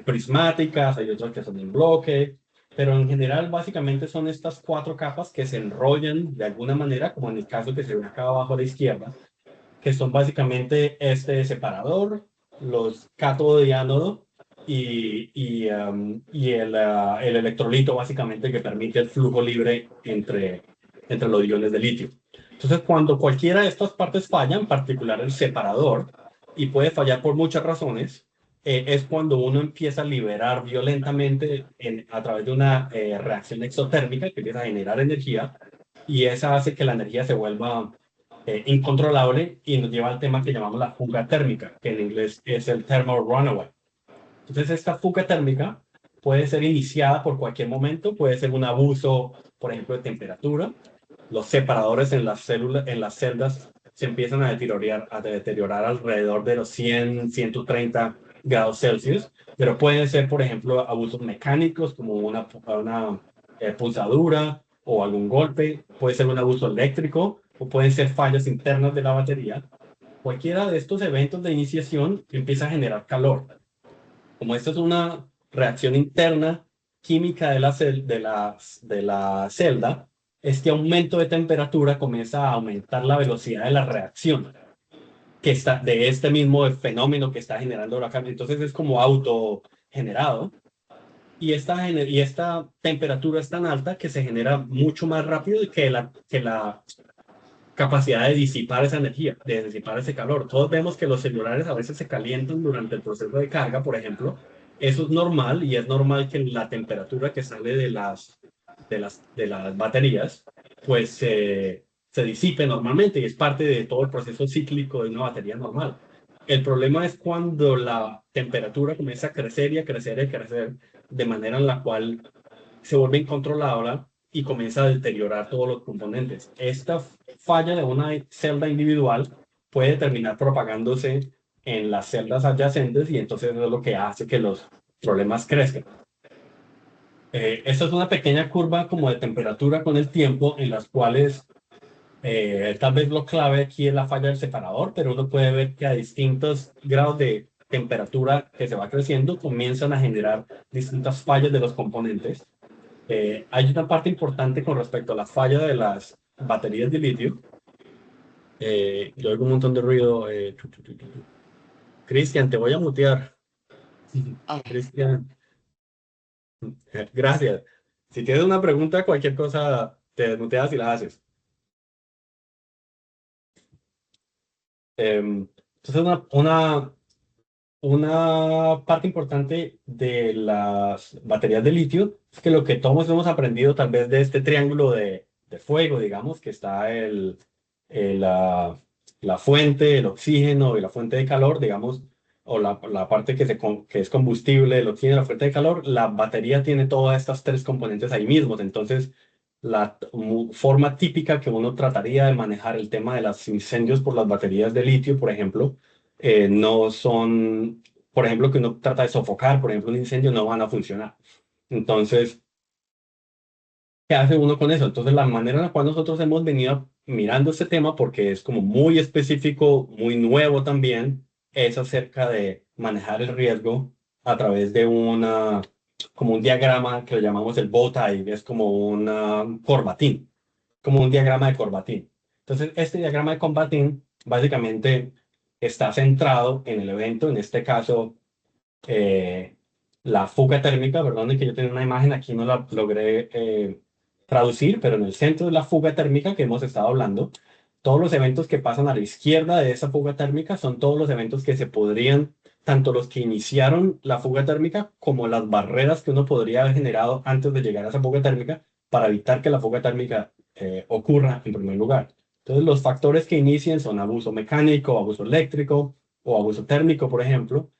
prismáticas, hay otras que son en bloque, pero en general básicamente son estas 4 capas que se enrollan de alguna manera, como en el caso que se ve acá abajo a la izquierda, que son básicamente este separador, los cátodo y ánodo, y el electrolito básicamente, que permite el flujo libre entre los iones de litio. Entonces, cuando cualquiera de estas partes falla, en particular el separador, y puede fallar por muchas razones, es cuando uno empieza a liberar violentamente a través de una reacción exotérmica que empieza a generar energía, y esa hace que la energía se vuelva incontrolable, y nos lleva al tema que llamamos la fuga térmica, que en inglés es el thermal runaway. Entonces, esta fuga térmica puede ser iniciada por cualquier momento, puede ser un abuso, por ejemplo, de temperatura. Los separadores en las celdas se empiezan a deteriorar alrededor de los 100, 130 grados Celsius, pero pueden ser, por ejemplo, abusos mecánicos como una pulsadura o algún golpe, puede ser un abuso eléctrico, o pueden ser fallas internas de la batería. Cualquiera de estos eventos de iniciación empieza a generar calor. Como esto es una reacción interna química de la celda, este aumento de temperatura comienza a aumentar la velocidad de la reacción de este mismo fenómeno que está generando la carga. Entonces es como autogenerado. Y esta temperatura es tan alta que se genera mucho más rápido que la capacidad de disipar esa energía, de disipar ese calor. Todos vemos que los celulares a veces se calientan durante el proceso de carga, por ejemplo. Eso es normal, y es normal que la temperatura que sale de las baterías, pues se disipe normalmente, y es parte de todo el proceso cíclico de una batería normal. El problema es cuando la temperatura comienza a crecer y a crecer y a crecer, de manera en la cual se vuelve incontrolable y comienza a deteriorar todos los componentes. Esta falla de una celda individual puede terminar propagándose en las celdas adyacentes, y entonces eso es lo que hace que los problemas crezcan. Esta es una pequeña curva como de temperatura con el tiempo, en las cuales tal vez lo clave aquí es la falla del separador, pero uno puede ver que a distintos grados de temperatura que se va creciendo, comienzan a generar distintas fallas de los componentes. Hay una parte importante con respecto a la falla de las baterías de litio. Yo oigo un montón de ruido. Cristian, te voy a mutear. Cristian, gracias. Si tienes una pregunta, cualquier cosa, te desmuteas y la haces. Entonces, una parte importante de las baterías de litio es que lo que todos hemos aprendido tal vez de este triángulo de fuego, digamos, que está la fuente, el oxígeno y la fuente de calor, digamos, o la parte que es combustible, el oxígeno y la fuente de calor. La batería tiene todas estas 3 componentes ahí mismos. Entonces, la forma típica que uno trataría de manejar el tema de los incendios por las baterías de litio, por ejemplo, no son, por ejemplo, que uno trata de sofocar, por ejemplo, un incendio, no van a funcionar. Entonces, ¿qué hace uno con eso? Entonces, la manera en la cual nosotros hemos venido mirando este tema, porque es como muy específico, muy nuevo también, es acerca de manejar el riesgo a través de como un diagrama que lo llamamos el bow tie, es como una corbatín, como un diagrama de corbatín. Entonces, este diagrama de corbatín básicamente está centrado en el evento, en este caso, la fuga térmica. Perdón, que yo tenía una imagen aquí, no la logré traducir, pero en el centro de la fuga térmica que hemos estado hablando, todos los eventos que pasan a la izquierda de esa fuga térmica son todos los eventos que se podrían, tanto los que iniciaron la fuga térmica como las barreras que uno podría haber generado antes de llegar a esa fuga térmica para evitar que la fuga térmica ocurra en primer lugar. Entonces, los factores que inician son abuso mecánico, abuso eléctrico o abuso térmico, por ejemplo.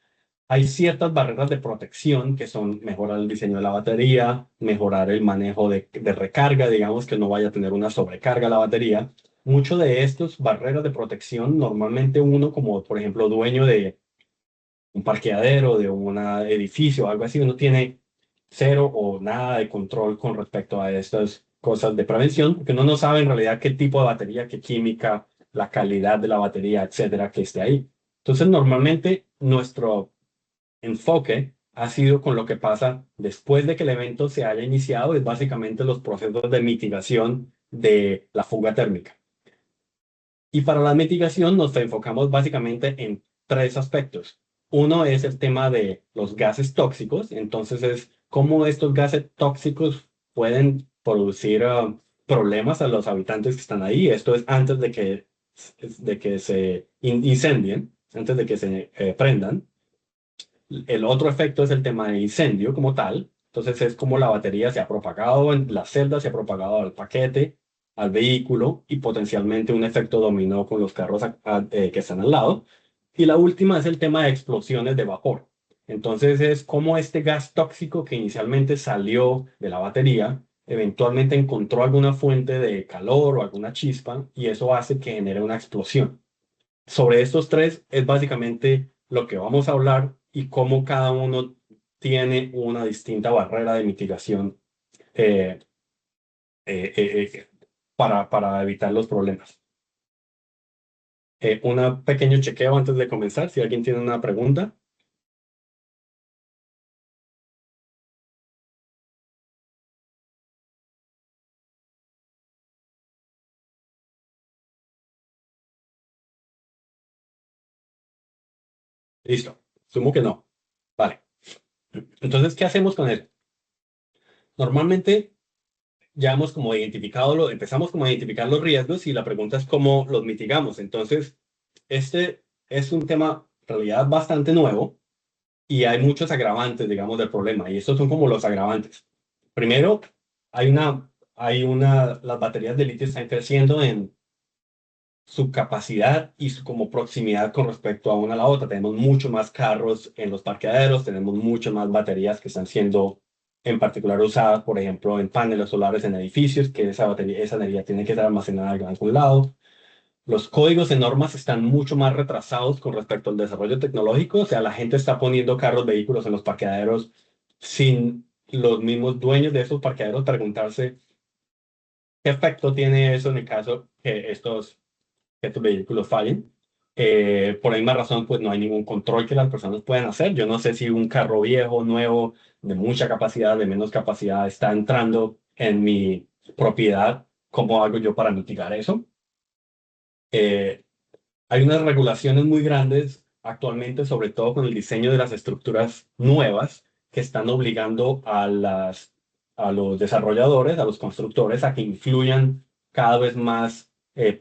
Hay ciertas barreras de protección que son mejorar el diseño de la batería, mejorar el manejo de recarga, digamos que no vaya a tener una sobrecarga la batería. Muchos de estos barreras de protección, normalmente uno como, por ejemplo, dueño de un parqueadero, de un edificio, algo así, uno tiene cero o nada de control con respecto a estas cosas de prevención, porque uno no sabe en realidad qué tipo de batería, qué química, la calidad de la batería, etcétera, que esté ahí. Entonces, normalmente nuestro enfoque ha sido con lo que pasa después de que el evento se haya iniciado, es básicamente los procesos de mitigación de la fuga térmica. Y para la mitigación nos enfocamos básicamente en tres aspectos. Uno es el tema de los gases tóxicos, entonces es cómo estos gases tóxicos pueden producir problemas a los habitantes que están ahí. Esto es antes de que se incendien, antes de que se prendan. El otro efecto es el tema de incendio como tal. Entonces es como la batería se ha propagado en las celdas, se ha propagado al paquete, al vehículo y potencialmente un efecto dominó con los carros que están al lado. Y la última es el tema de explosiones de vapor. Entonces es como este gas tóxico que inicialmente salió de la batería, eventualmente encontró alguna fuente de calor o alguna chispa y eso hace que genere una explosión. Sobre estos tres es básicamente lo que vamos a hablar y cómo cada uno tiene una distinta barrera de mitigación eh, para evitar los problemas. Un pequeño chequeo antes de comenzar, si alguien tiene una pregunta. Listo, sumo que no. Vale. Entonces, ¿qué hacemos con él? Normalmente ya hemos como identificado, empezamos como a identificar los riesgos y la pregunta es cómo los mitigamos. Entonces, este es un tema en realidad bastante nuevo y hay muchos agravantes, digamos, del problema. Y estos son como los agravantes. Primero, las baterías de litio están creciendo en su capacidad y su como proximidad con respecto a una a la otra. Tenemos mucho más carros en los parqueaderos, tenemos mucho más baterías que están siendo en particular usadas, por ejemplo, en paneles solares en edificios, que esa energía tiene que estar almacenada en algún lado. Los códigos de normas están mucho más retrasados con respecto al desarrollo tecnológico, o sea, la gente está poniendo carros, vehículos en los parqueaderos sin los mismos dueños de esos parqueaderos preguntarse qué efecto tiene eso en el caso que estos vehículos fallen. Por la misma razón, pues no hay ningún control que las personas puedan hacer. Yo no sé si un carro viejo, nuevo, de mucha capacidad, de menos capacidad, está entrando en mi propiedad. ¿Cómo hago yo para mitigar eso? Hay unas regulaciones muy grandes actualmente, sobre todo con el diseño de las estructuras nuevas, que están obligando a los desarrolladores, a los constructores, a que influyan cada vez más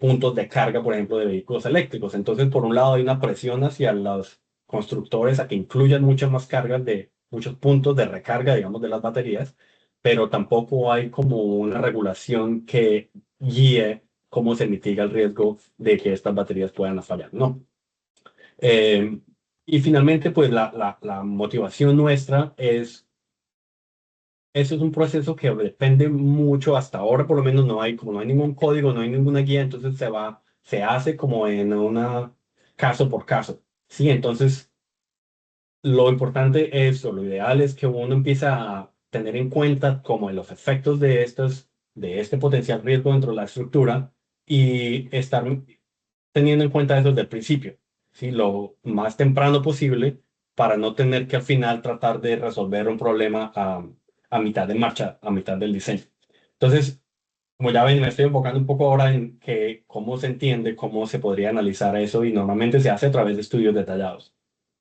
puntos de carga, por ejemplo, de vehículos eléctricos. Entonces, por un lado, hay una presión hacia los constructores a que incluyan muchas más cargas de muchos puntos de recarga, digamos, de las baterías, pero tampoco hay como una regulación que guíe cómo se mitiga el riesgo de que estas baterías puedan fallar, ¿no? Y finalmente, pues la motivación nuestra es, eso es un proceso que depende mucho, hasta ahora por lo menos como no hay ningún código, no hay ninguna guía, entonces se hace como en una caso por caso, ¿sí? Entonces, lo importante es, o lo ideal es que uno empiece a tener en cuenta como los efectos de este potencial riesgo dentro de la estructura y estar teniendo en cuenta eso desde el principio, ¿sí? Lo más temprano posible para no tener que al final tratar de resolver un problema a mitad de marcha, a mitad del diseño. Entonces, como ya ven, me estoy enfocando un poco ahora en cómo se entiende, cómo se podría analizar eso y normalmente se hace a través de estudios detallados.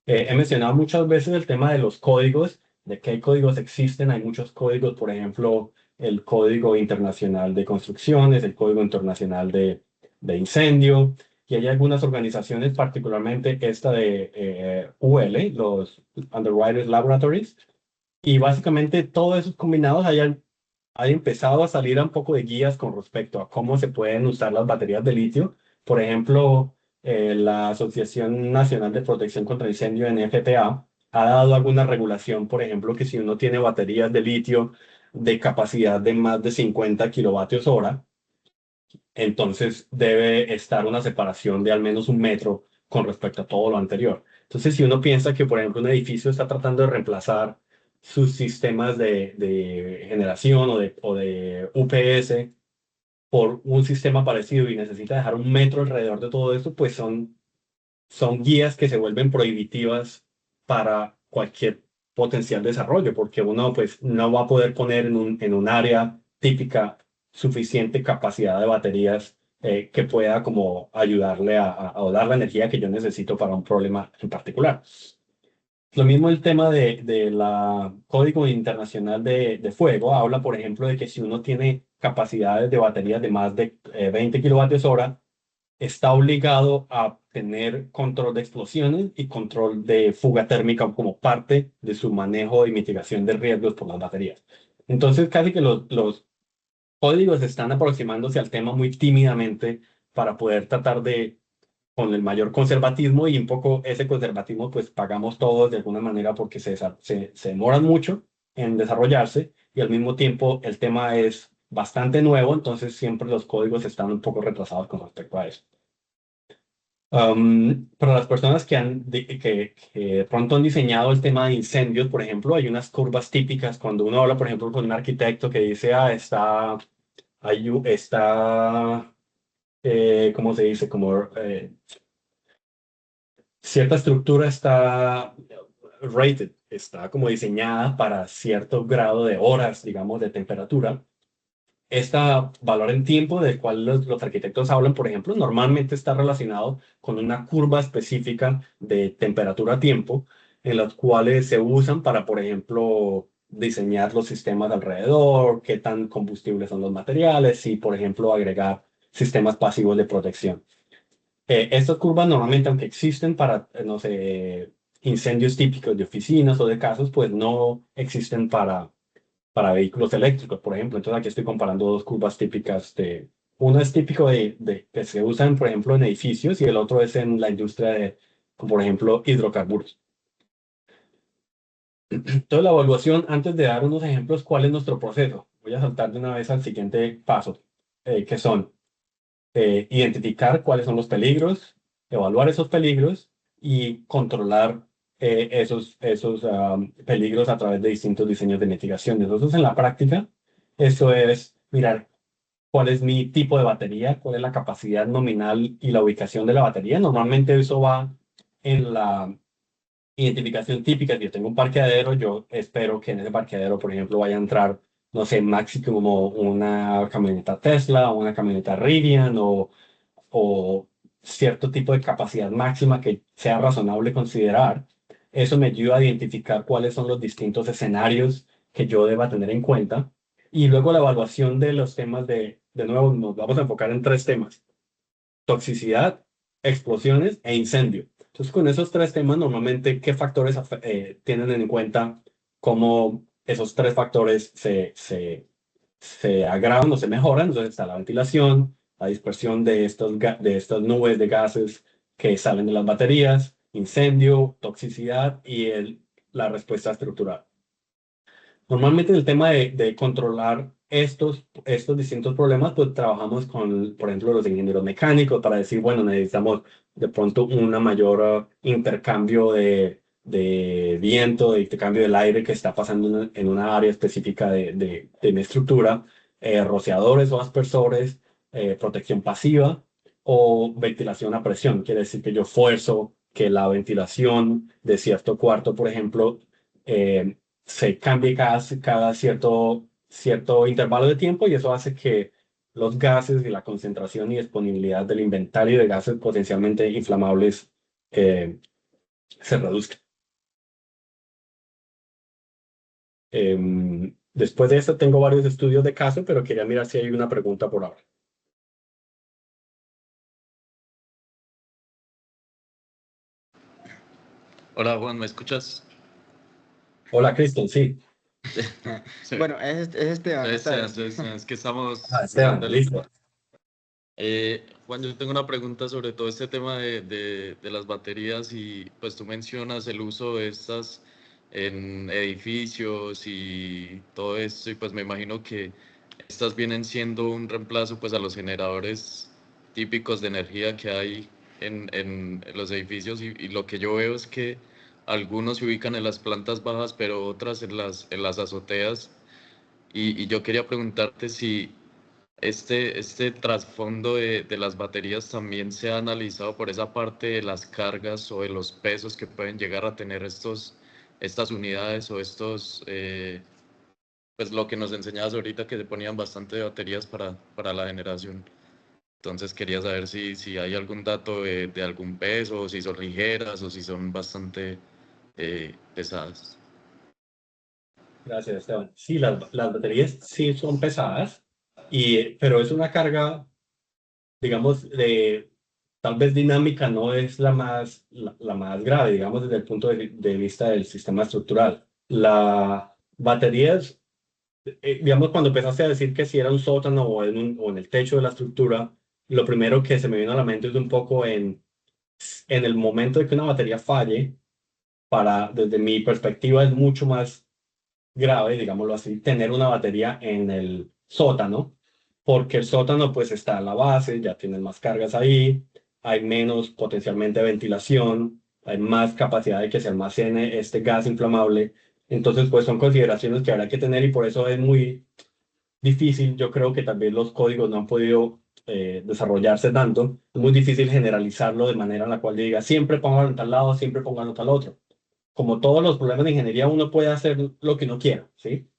He mencionado muchas veces el tema de los códigos, de qué códigos existen. Hay muchos códigos, por ejemplo, el Código Internacional de Construcciones, el Código Internacional de Incendio, y hay algunas organizaciones, particularmente esta de UL, los Underwriters Laboratories, y básicamente todos esos combinados hayan empezado a salir un poco de guías con respecto a cómo se pueden usar las baterías de litio. Por ejemplo, la Asociación Nacional de Protección contra Incendio, NFPA, ha dado alguna regulación, por ejemplo, que si uno tiene baterías de litio de capacidad de más de 50 kilovatios hora, entonces debe estar una separación de al menos 1 metro con respecto a todo lo anterior. Entonces, si uno piensa que, por ejemplo, un edificio está tratando de reemplazar sus sistemas de generación o de UPS por un sistema parecido y necesita dejar 1 metro alrededor de todo esto, pues son guías que se vuelven prohibitivas para cualquier potencial desarrollo, porque uno pues no va a poder poner en un área típica suficiente capacidad de baterías que pueda como ayudarle a dar la energía que yo necesito para un problema en particular. Lo mismo el tema de la Código Internacional de Fuego habla, por ejemplo, de que si uno tiene capacidades de baterías de más de 20 kilovatios hora, está obligado a tener control de explosiones y control de fuga térmica como parte de su manejo y mitigación de riesgos por las baterías. Entonces, casi que los códigos están aproximándose al tema muy tímidamente para poder tratar de, con el mayor conservatismo, y un poco ese conservatismo pues pagamos todos de alguna manera porque se demoran mucho en desarrollarse y al mismo tiempo el tema es bastante nuevo, entonces siempre los códigos están un poco retrasados con respecto a eso. Para las personas que de pronto han diseñado el tema de incendios, por ejemplo, hay unas curvas típicas cuando uno habla, por ejemplo, con un arquitecto que dice, ¿cómo se dice? Como cierta estructura está rated, está como diseñada para cierto grado de horas, digamos, de temperatura. Este valor en tiempo del cual los arquitectos hablan, por ejemplo, normalmente está relacionado con una curva específica de temperatura-tiempo, en las cuales se usan para, por ejemplo, diseñar los sistemas alrededor, qué tan combustibles son los materiales y, por ejemplo, agregar sistemas pasivos de protección. Estas curvas normalmente, aunque existen para, no sé, incendios típicos de oficinas o de casas, pues no existen para vehículos eléctricos, por ejemplo. Entonces aquí estoy comparando dos curvas típicas uno es típico que se usan, por ejemplo, en edificios y el otro es en la industria de, como por ejemplo, hidrocarburos. Entonces la evaluación, antes de dar unos ejemplos, ¿cuál es nuestro proceso? Voy a saltar de una vez al siguiente paso, que son identificar cuáles son los peligros, evaluar esos peligros y controlar esos peligros a través de distintos diseños de mitigación. Entonces, en la práctica, eso es mirar cuál es mi tipo de batería, cuál es la capacidad nominal y la ubicación de la batería. Normalmente eso va en la identificación típica. Si yo tengo un parqueadero, yo espero que en ese parqueadero, por ejemplo, vaya a entrar, no sé, máximo como una camioneta Tesla, o una camioneta Rivian o cierto tipo de capacidad máxima que sea razonable considerar. Eso me ayuda a identificar cuáles son los distintos escenarios que yo deba tener en cuenta. Y luego la evaluación de los temas de nuevo, nos vamos a enfocar en 3 temas: toxicidad, explosiones e incendio. Entonces, con esos 3 temas, normalmente, ¿qué factores tienen en cuenta cómo esos 3 factores se agravan o se mejoran? Entonces está la ventilación, la dispersión de estas nubes de gases que salen de las baterías, incendio, toxicidad y la respuesta estructural. Normalmente en el tema de controlar estos distintos problemas, pues trabajamos con, por ejemplo, los ingenieros mecánicos para decir, bueno, necesitamos de pronto una mayor intercambio de viento, de intercambio del aire que está pasando en una área específica de mi estructura, rociadores o aspersores, protección pasiva o ventilación a presión. Quiere decir que yo fuerzo que la ventilación de cierto cuarto, por ejemplo, se cambie cada cierto intervalo de tiempo, y eso hace que los gases y la concentración y disponibilidad del inventario de gases potencialmente inflamables se reduzcan. Después de eso tengo varios estudios de caso, pero quería mirar si hay una pregunta por ahora. Hola Juan, ¿me escuchas? Hola, Cristian, sí. Sí. Bueno, es Esteban, esta vez. Es que estamos Esteban, jugando listo. Juan, yo tengo una pregunta sobre todo este tema de las baterías y pues tú mencionas el uso de estas en edificios y todo esto y pues me imagino que estas vienen siendo un reemplazo pues a los generadores típicos de energía que hay en los edificios y lo que yo veo es que algunos se ubican en las plantas bajas pero otras en las azoteas y yo quería preguntarte si este trasfondo de las baterías también se ha analizado por esa parte de las cargas o de los pesos que pueden llegar a tener estas unidades o pues lo que nos enseñabas ahorita que se ponían bastante de baterías para la generación. Entonces quería saber si hay algún dato de algún peso, o si son ligeras o si son bastante pesadas. Gracias, Esteban. Sí, las baterías sí son pesadas, pero es una carga, digamos, tal vez dinámica no es la más grave, digamos, desde el punto de vista del sistema estructural. La baterías, digamos, cuando empezaste a decir que si era un sótano o en el techo de la estructura, lo primero que se me vino a la mente es un poco en el momento de que una batería falle, desde mi perspectiva es mucho más grave, digámoslo así, tener una batería en el sótano, porque el sótano pues está en la base, ya tienes más cargas ahí, hay menos potencialmente ventilación, hay más capacidad de que se almacene este gas inflamable. Entonces pues son consideraciones que habrá que tener y por eso es muy difícil. Yo creo que también los códigos no han podido desarrollarse tanto. Es muy difícil generalizarlo de manera en la cual yo diga siempre póngalo en tal lado, siempre póngalo en tal otro. Como todos los problemas de ingeniería, uno puede hacer lo que uno quiera, ¿sí?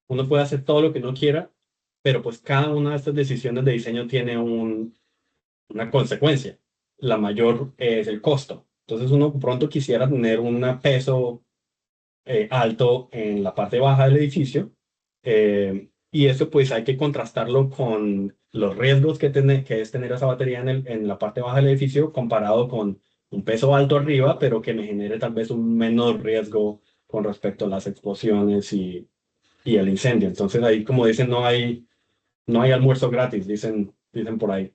Uno puede hacer todo lo que uno quiera, pero pues cada una de estas decisiones de diseño tiene una consecuencia. La mayor es el costo. Entonces uno pronto quisiera tener un peso alto en la parte baja del edificio, y eso pues hay que contrastarlo con los riesgos que es tener esa batería en la parte baja del edificio comparado con un peso alto arriba, pero que me genere tal vez un menor riesgo con respecto a las explosiones y el incendio. Entonces ahí, como dicen, no hay almuerzo gratis, dicen por ahí.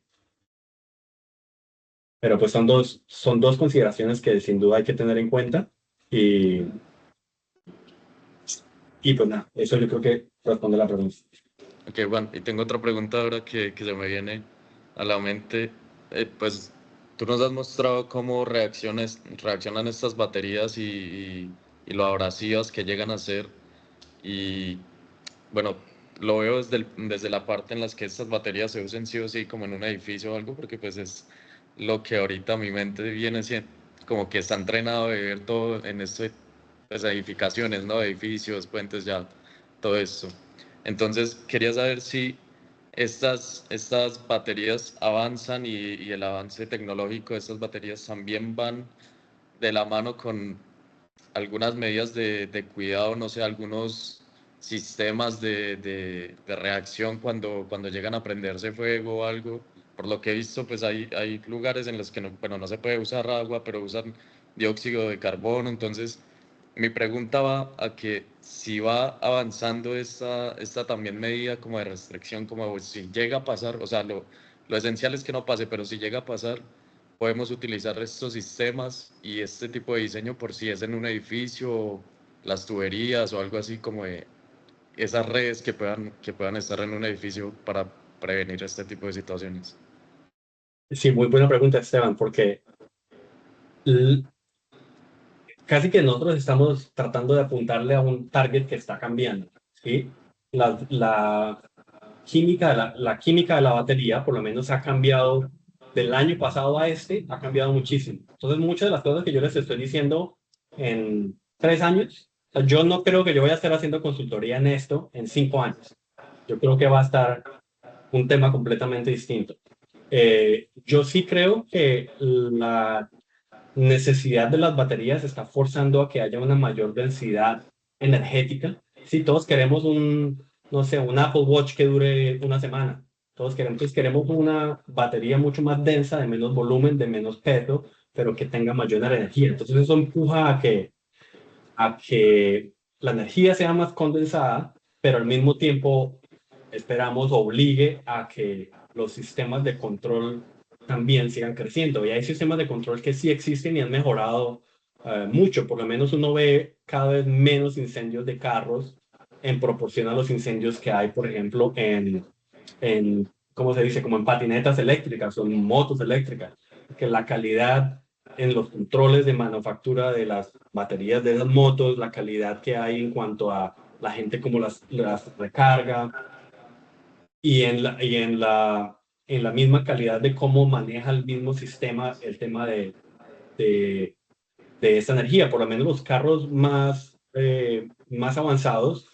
Pero pues son dos consideraciones que sin duda hay que tener en cuenta y pues nada, eso yo creo que responde la pregunta. Ok, Juan, y tengo otra pregunta ahora que se me viene a la mente. Pues tú nos has mostrado cómo reaccionan estas baterías y lo abrasivas que llegan a ser. Y bueno, lo veo desde la parte en las que estas baterías se usen sí o sí como en un edificio o algo, porque pues es lo que ahorita mi mente viene siendo, como que está entrenado de ver todo en pues, edificaciones, ¿no? Edificios, puentes, ya, todo esto. Entonces, quería saber si estas baterías avanzan y el avance tecnológico de estas baterías también van de la mano con algunas medidas de cuidado, no sé, algunos sistemas de reacción cuando llegan a prenderse fuego o algo. Por lo que he visto, pues hay lugares en los que no, bueno, no se puede usar agua, pero usan dióxido de carbono. Entonces, mi pregunta va a que si va avanzando esta también medida como de restricción, como si llega a pasar, o sea, lo esencial es que no pase, pero si llega a pasar, podemos utilizar estos sistemas y este tipo de diseño por si es en un edificio, las tuberías o algo así como de esas redes que puedan estar en un edificio para prevenir este tipo de situaciones. Sí, muy buena pregunta, Esteban, porque l- casi que nosotros estamos tratando de apuntarle a un target que está cambiando, ¿sí? La la química de la batería, por lo menos, ha cambiado del año pasado a este, ha cambiado muchísimo. Entonces, muchas de las cosas que yo les estoy diciendo en 3 años, o sea, yo no creo que yo vaya a estar haciendo consultoría en esto en 5 años. Yo creo que va a estar un tema completamente distinto. Yo sí creo que la necesidad de las baterías está forzando a que haya una mayor densidad energética, Sí, todos queremos no sé, un Apple Watch que dure una semana. Todos queremos una batería mucho más densa, de menos volumen, de menos peso, pero que tenga mayor energía. Entonces eso empuja a que la energía sea más condensada, pero al mismo tiempo esperamos obligue a que los sistemas de control también sigan creciendo. Y hay sistemas de control que sí existen y han mejorado mucho. Por lo menos uno ve cada vez menos incendios de carros en proporción a los incendios que hay, por ejemplo, ¿cómo se dice? Como en patinetas eléctricas o en motos eléctricas. Que la calidad en los controles de manufactura de las baterías de las motos, la calidad que hay en cuanto a la gente como las recarga y en la misma calidad de cómo maneja el mismo sistema el tema de, de esa energía. Por lo menos los carros más avanzados,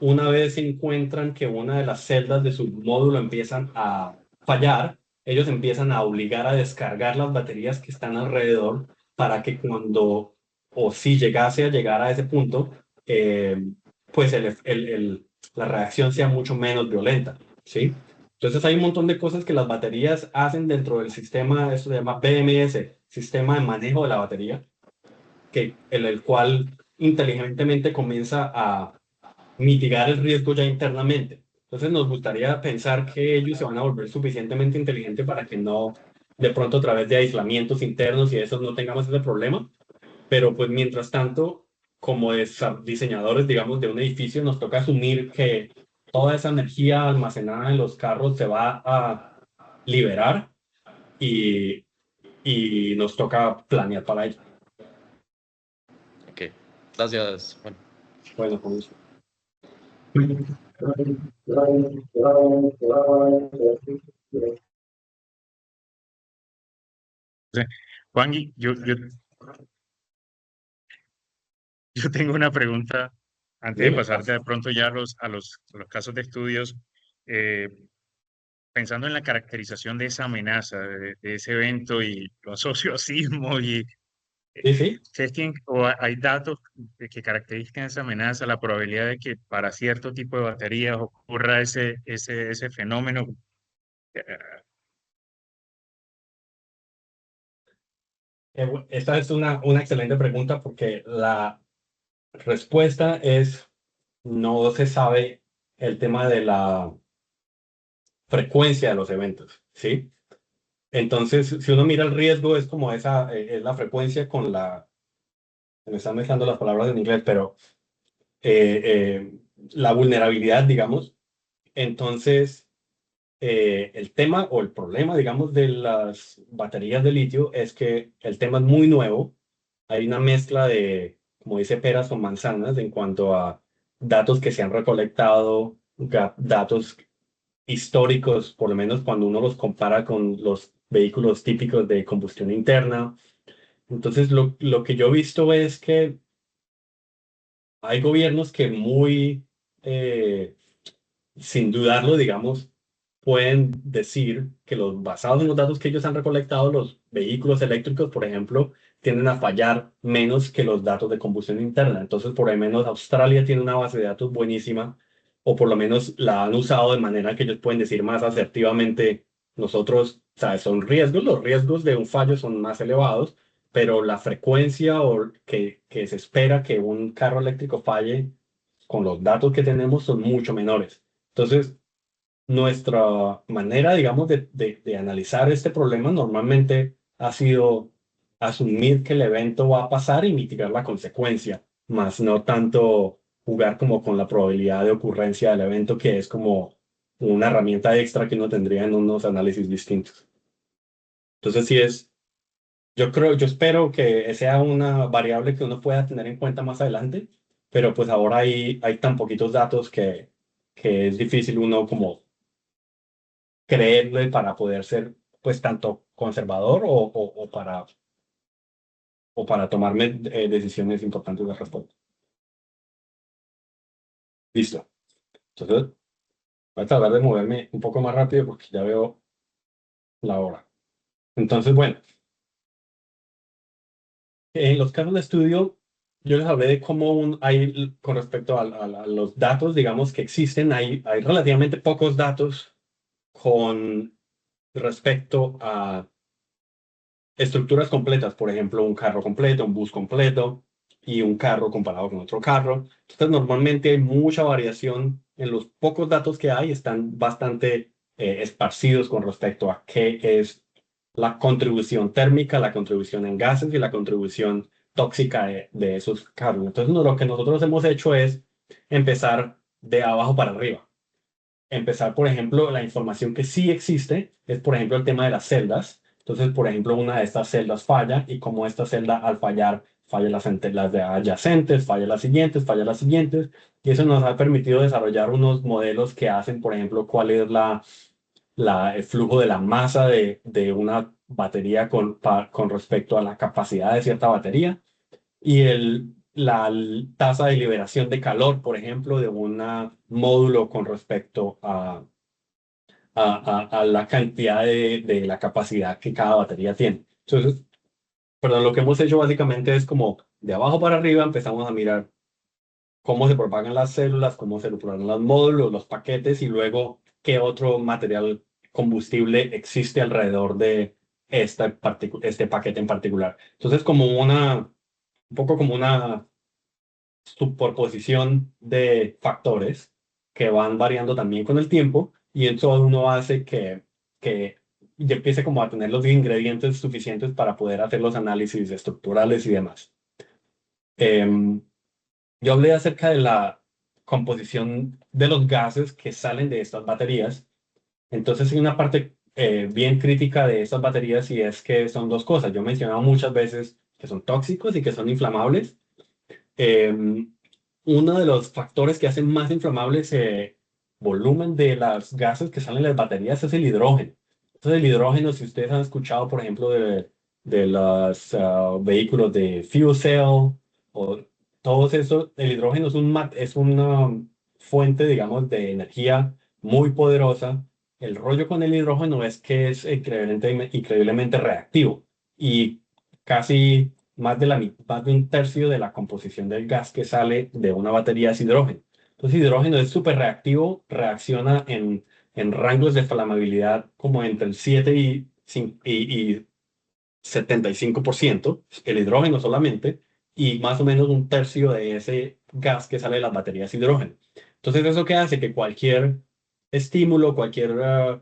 una vez encuentran que una de las celdas de su módulo empiezan a fallar, ellos empiezan a obligar a descargar las baterías que están alrededor para que cuando, o si llegase a llegar a ese punto, eh, pues la reacción sea mucho menos violenta, ¿sí? Entonces hay un montón de cosas que las baterías hacen dentro del sistema, eso se llama BMS, sistema de manejo de la batería, el cual inteligentemente comienza a mitigar el riesgo ya internamente. Entonces nos gustaría pensar que ellos se van a volver suficientemente inteligentes para que no, de pronto a través de aislamientos internos y eso no tengamos ese problema, pero pues mientras tanto, como diseñadores, digamos, de un edificio, nos toca asumir que toda esa energía almacenada en los carros se va a liberar y, y nos toca planear para ello. Ok, gracias, Juan. Bueno, con eso. Juan, yo tengo una pregunta antes de Dime. pasarte de pronto ya a los casos de estudios. eh, Pensando en la caracterización de esa amenaza, de ese evento y lo asocio a sismo y Sí, sí. ¿ustedes tienen, o hay datos que caracterizan esa amenaza, la probabilidad de que para cierto tipo de baterías ocurra ese fenómeno? Eh, Esta es una excelente pregunta porque la respuesta es no se sabe el tema de la frecuencia de los eventos, ¿sí? Entonces, si uno mira el riesgo, es como es la frecuencia con me están mezclando las palabras en inglés, pero eh, eh, la vulnerabilidad, digamos. Entonces, el tema o el problema, digamos, de las baterías de litio es que el tema es muy nuevo. Hay una mezcla de, como dice, peras o manzanas en cuanto a datos que se han recolectado, datos históricos, por lo menos cuando uno los compara con los vehículos típicos de combustión interna. Entonces, lo que yo he visto es que hay gobiernos que eh, sin dudarlo, digamos, pueden decir que basados en los datos que ellos han recolectado, los vehículos eléctricos, por ejemplo, tienden a fallar menos que los datos de combustión interna. Entonces, por lo menos Australia tiene una base de datos buenísima, o por lo menos la han usado de manera que ellos pueden decir más asertivamente, nosotros, ¿sabes? Son riesgos, los riesgos de un fallo son más elevados, pero la frecuencia o que se espera que un carro eléctrico falle con los datos que tenemos son mucho menores. Entonces, nuestra manera, digamos, de analizar este problema normalmente ha sido asumir que el evento va a pasar y mitigar la consecuencia, más no tanto jugar como con la probabilidad de ocurrencia del evento, que es como una herramienta extra que uno tendría en unos análisis distintos. Entonces, yo espero que sea una variable que uno pueda tener en cuenta más adelante, pero pues ahora hay tan poquitos datos que es difícil uno como creerle para poder ser pues tanto conservador o para tomar decisiones importantes de respecto. Listo. Entonces, voy a tratar de moverme un poco más rápido porque ya veo la hora. Entonces, bueno, en los casos de estudio yo les hablé de cómo hay, con respecto a los datos, digamos, que existen, hay relativamente pocos datos con respecto a estructuras completas, por ejemplo, un carro completo, un bus completo y un carro comparado con otro carro. Entonces, normalmente hay mucha variación en los pocos datos que hay, están bastante esparcidos con respecto a qué es la contribución térmica, la contribución en gases y la contribución tóxica de esos carros. Entonces, lo que nosotros hemos hecho es empezar de abajo para arriba. Empezar, por ejemplo, la información que sí existe es, por ejemplo, el tema de las celdas. Entonces, por ejemplo, una de estas celdas falla y como esta celda al fallar, falla las de adyacentes, falla las siguientes. Y eso nos ha permitido desarrollar unos modelos que hacen, por ejemplo, cuál es el flujo de la masa de una batería con respecto a la capacidad de cierta batería y la tasa de liberación de calor, por ejemplo, de un módulo con respecto a la cantidad de la capacidad que cada batería tiene. Entonces, perdón, lo que hemos hecho básicamente es como de abajo para arriba empezamos a mirar cómo se propagan las células, cómo se propagan los módulos, los paquetes y luego qué otro material combustible existe alrededor de este paquete en particular. Entonces, un poco como una superposición de factores que van variando también con el tiempo y eso uno hace que ya empiece como a tener los ingredientes suficientes para poder hacer los análisis estructurales y demás. Yo hablé acerca de la composición de los gases que salen de estas baterías. Entonces hay una parte bien crítica de estas baterías y es que son dos cosas. Yo he mencionado muchas veces que son tóxicos y que son inflamables. Uno de los factores que hacen más inflamables el volumen de las gases que salen de las baterías es el hidrógeno. Entonces, el hidrógeno, si ustedes han escuchado, por ejemplo, de los vehículos de fuel cell o todos esos, el hidrógeno es una fuente, digamos, de energía muy poderosa. El rollo con el hidrógeno es que es increíblemente reactivo y casi más de un tercio de la composición del gas que sale de una batería es hidrógeno. Entonces, hidrógeno es súper reactivo, reacciona en rangos de flamabilidad como entre el 7 y 75%, el hidrógeno solamente, y más o menos un tercio de ese gas que sale de las baterías hidrógeno. Entonces, ¿eso qué hace? Que cualquier estímulo, cualquier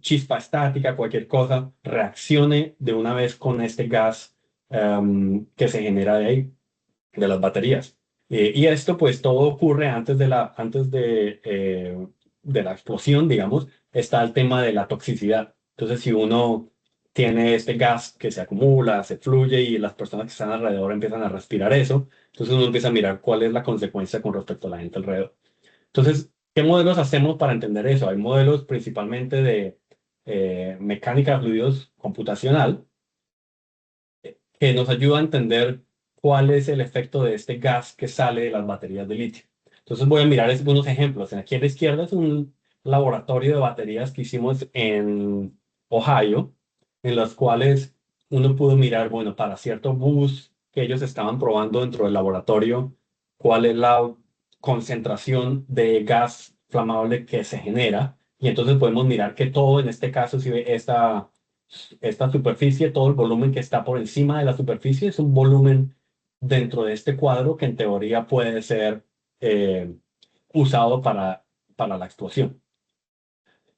chispa estática, cualquier cosa, reaccione de una vez con este gas que se genera de ahí, de las baterías. Y esto pues todo ocurre antes de la explosión, digamos, está el tema de la toxicidad. Entonces si uno tiene este gas que se acumula, se fluye y las personas que están alrededor empiezan a respirar eso, entonces uno empieza a mirar cuál es la consecuencia con respecto a la gente alrededor. Entonces, ¿qué modelos hacemos para entender eso? Hay modelos principalmente de mecánica de fluidos computacional, que nos ayuda a entender cuál es el efecto de este gas que sale de las baterías de litio. Entonces voy a mirar unos ejemplos. Aquí a la izquierda es un laboratorio de baterías que hicimos en Ohio, en los cuales uno pudo mirar, bueno, para cierto bus que ellos estaban probando dentro del laboratorio, cuál es la concentración de gas flamable que se genera. Y entonces podemos mirar que todo, en este caso, si ve esta superficie, todo el volumen que está por encima de la superficie es un volumen dentro de este cuadro que en teoría puede ser usado para la explosión.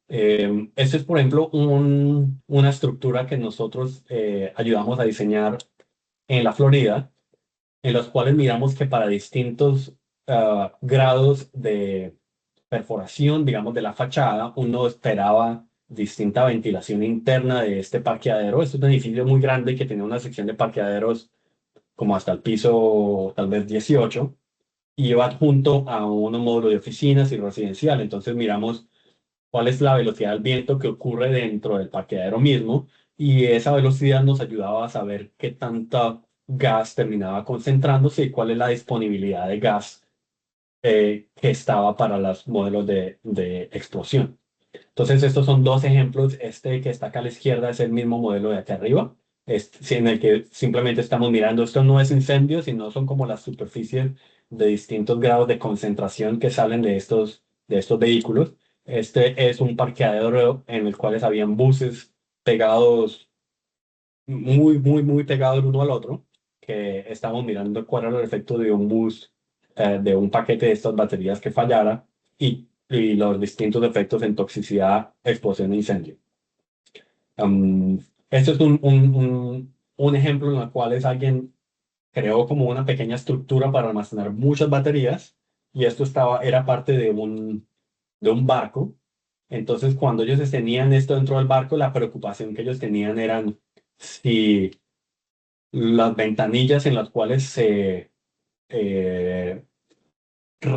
Esta es, por ejemplo, una estructura que nosotros ayudamos a diseñar en la Florida, en los cuales miramos que para distintos grados de perforación, digamos, de la fachada, uno esperaba distinta ventilación interna de este parqueadero. Este es un edificio muy grande que tiene una sección de parqueaderos como hasta el piso tal vez 18 y va junto a un módulo de oficinas y residencial. Entonces miramos cuál es la velocidad del viento que ocurre dentro del parqueadero mismo y esa velocidad nos ayudaba a saber qué tanta gas terminaba concentrándose y cuál es la disponibilidad de gas que estaba para los modelos de explosión. Entonces, estos son dos ejemplos. Este que está acá a la izquierda es el mismo modelo de aquí arriba. en el que simplemente estamos mirando, esto no es incendio, sino son como las superficies de distintos grados de concentración que salen de estos vehículos. Este es un parqueadero en el cual habían buses pegados, muy pegados el uno al otro, que estamos mirando cuál era el efecto de un bus, de un paquete de estas baterías que fallara y los distintos efectos en toxicidad, explosión e incendio. Esto es un ejemplo en el cual alguien creó como una pequeña estructura para almacenar muchas baterías y esto era parte de un barco. Entonces, cuando ellos tenían esto dentro del barco, la preocupación que ellos tenían eran si las ventanillas en las cuales se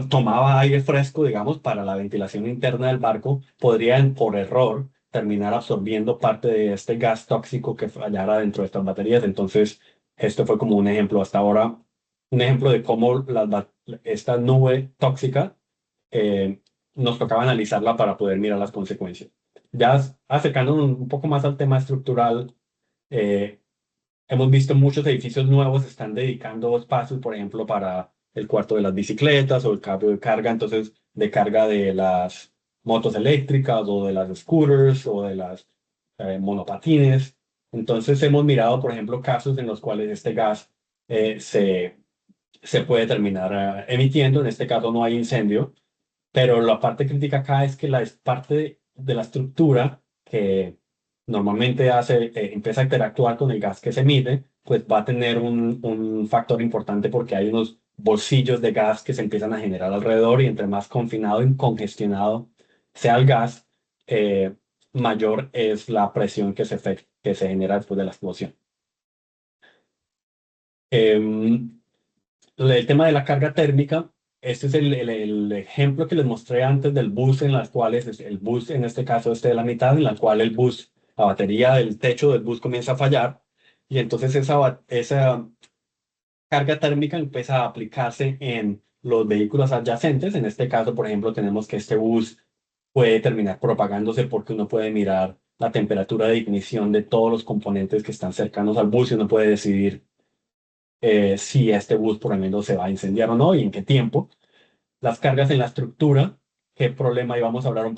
tomaba aire fresco, digamos, para la ventilación interna del barco, podrían por error terminar absorbiendo parte de este gas tóxico que fallara dentro de estas baterías. Entonces, esto fue como un ejemplo hasta ahora, un ejemplo de cómo esta nube tóxica nos tocaba analizarla para poder mirar las consecuencias. Ya acercándonos un poco más al tema estructural, hemos visto muchos edificios nuevos están dedicando espacios, por ejemplo, para el cuarto de las bicicletas o el cambio de carga, entonces de carga de las motos eléctricas o de las scooters o de las monopatines. Entonces hemos mirado, por ejemplo, casos en los cuales este gas se puede terminar emitiendo. En este caso no hay incendio, pero la parte crítica acá es que la parte de la estructura que normalmente empieza a interactuar con el gas que se emite, pues va a tener un factor importante porque hay unos bolsillos de gas que se empiezan a generar alrededor y entre más confinado y congestionado sea el gas, mayor es la presión que se genera después de la explosión. El tema de la carga térmica, este es el ejemplo que les mostré antes del bus en las cuales el bus, en este caso de la mitad, en la cual la batería del techo del bus comienza a fallar y entonces esa carga térmica empieza a aplicarse en los vehículos adyacentes. En este caso, por ejemplo, tenemos que este bus puede terminar propagándose porque uno puede mirar la temperatura de ignición de todos los componentes que están cercanos al bus y uno puede decidir si este bus, por ejemplo, se va a incendiar o no y en qué tiempo. Las cargas en la estructura, qué problema, y vamos a hablar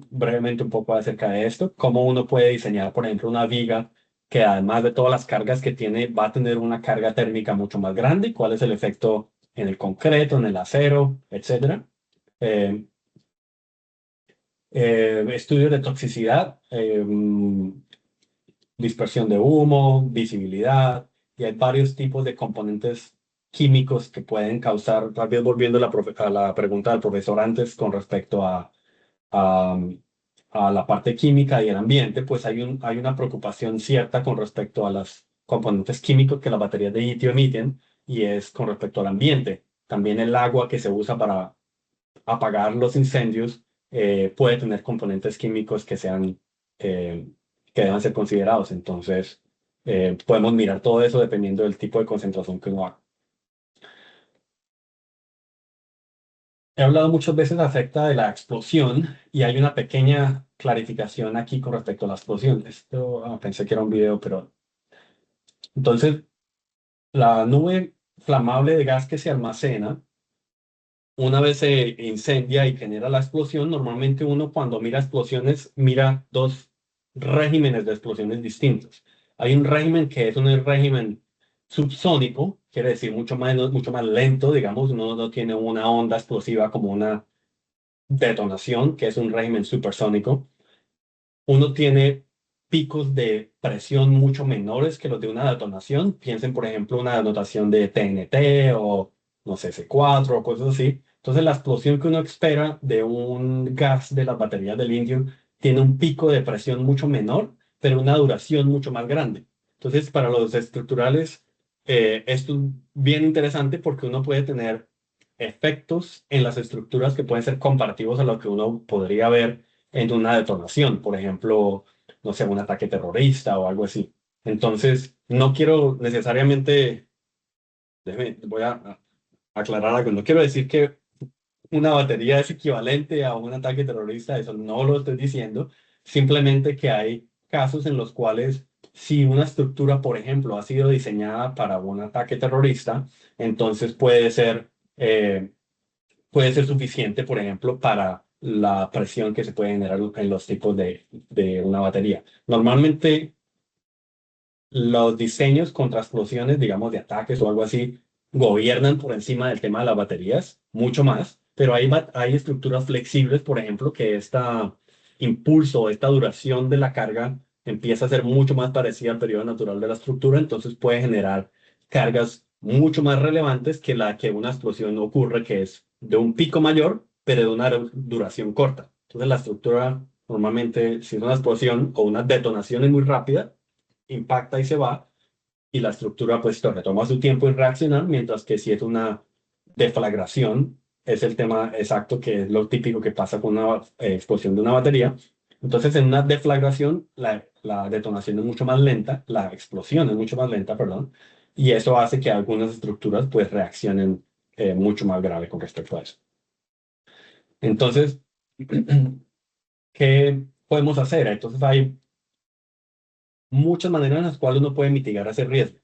brevemente un poco acerca de esto, cómo uno puede diseñar, por ejemplo, una viga que además de todas las cargas que tiene, va a tener una carga térmica mucho más grande, cuál es el efecto en el concreto, en el acero, etcétera. Estudios de toxicidad, dispersión de humo, visibilidad, y hay varios tipos de componentes químicos que pueden causar, tal vez volviendo a la pregunta del profesor antes con respecto a la parte química y el ambiente, pues hay una preocupación cierta con respecto a los componentes químicos que las baterías de litio emiten y es con respecto al ambiente. También el agua que se usa para apagar los incendios puede tener componentes químicos que deban ser considerados. Entonces, podemos mirar todo eso dependiendo del tipo de concentración que uno haga. He hablado muchas veces acerca de la explosión y hay una pequeña clarificación aquí con respecto a la explosión. Pensé que era un video, pero... Entonces, la nube flamable de gas que se almacena, una vez se incendia y genera la explosión, normalmente uno cuando mira explosiones mira dos regímenes de explosiones distintos. Hay un régimen que es un régimen subsónico, quiere decir mucho más lento, digamos, uno no tiene una onda explosiva como una detonación, que es un régimen supersónico. Uno tiene picos de presión mucho menores que los de una detonación. Piensen, por ejemplo, una detonación de TNT o, no sé, C4 o cosas así. Entonces, la explosión que uno espera de un gas de las baterías del litio tiene un pico de presión mucho menor, pero una duración mucho más grande. Entonces, para los estructurales, esto es bien interesante porque uno puede tener efectos en las estructuras que pueden ser comparativos a lo que uno podría ver en una detonación, por ejemplo, no sé, un ataque terrorista o algo así. Entonces, no quiero necesariamente, voy a aclarar algo, no quiero decir que una batería es equivalente a un ataque terrorista, eso no lo estoy diciendo, simplemente que hay casos en los cuales si una estructura, por ejemplo, ha sido diseñada para un ataque terrorista, entonces puede ser suficiente, por ejemplo, para la presión que se puede generar en los tipos de una batería. Normalmente los diseños contra explosiones, digamos, de ataques o algo así, gobiernan por encima del tema de las baterías, mucho más, pero hay estructuras flexibles, por ejemplo, que este impulso, esta duración de la carga empieza a ser mucho más parecida al periodo natural de la estructura, entonces puede generar cargas mucho más relevantes que la que una explosión ocurre, que es de un pico mayor, pero de una duración corta. Entonces la estructura normalmente, si es una explosión o una detonación es muy rápida, impacta y se va, y la estructura pues retoma su tiempo en reaccionar, mientras que si es una deflagración, es el tema exacto que es lo típico que pasa con una explosión de una batería. Entonces en una deflagración la detonación es mucho más lenta, la explosión es mucho más lenta, perdón, y eso hace que algunas estructuras pues reaccionen mucho más grave con respecto a eso. Entonces, ¿qué podemos hacer? Entonces hay muchas maneras en las cuales uno puede mitigar ese riesgo.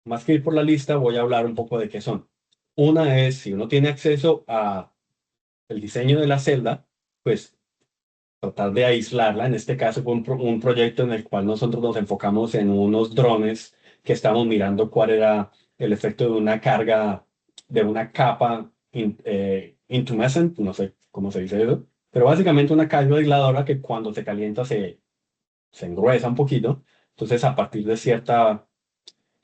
Más que ir por la lista, voy a hablar un poco de qué son. Una es, si uno tiene acceso a el diseño de la celda, pues tratar de aislarla. En este caso fue un proyecto en el cual nosotros nos enfocamos en unos drones que estamos mirando cuál era el efecto de una carga, de una capa intumescent, no sé cómo se dice eso, pero básicamente una carga aisladora que cuando se calienta se engruesa un poquito. Entonces, a partir de cierta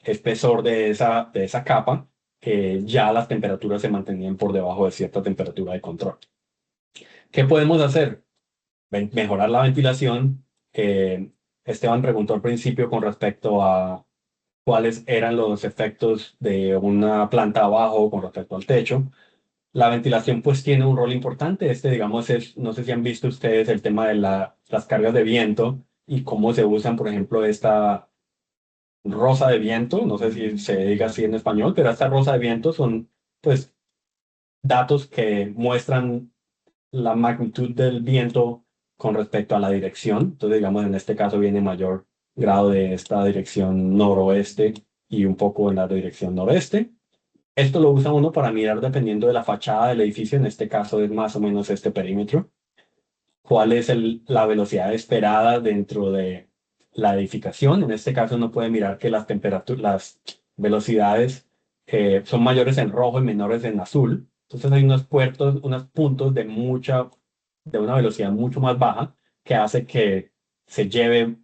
espesor de esa capa, ya las temperaturas se mantenían por debajo de cierta temperatura de control. ¿Qué podemos hacer? Mejorar la ventilación. Esteban preguntó al principio con respecto a cuáles eran los efectos de una planta abajo con respecto al techo. La ventilación pues tiene un rol importante. Digamos, no sé si han visto ustedes el tema de las cargas de viento y cómo se usan, por ejemplo, esta rosa de viento, no sé si se diga así en español, pero esta rosa de viento son pues datos que muestran la magnitud del viento con respecto a la dirección. Entonces, digamos, en este caso viene mayor grado de esta dirección noroeste y un poco en la dirección noreste. Esto lo usa uno para mirar dependiendo de la fachada del edificio, en este caso es más o menos este perímetro, cuál es la velocidad esperada dentro de la edificación. En este caso uno puede mirar que las temperaturas, las velocidades son mayores en rojo y menores en azul. Entonces hay unos puntos de una velocidad mucho más baja que hace que se lleve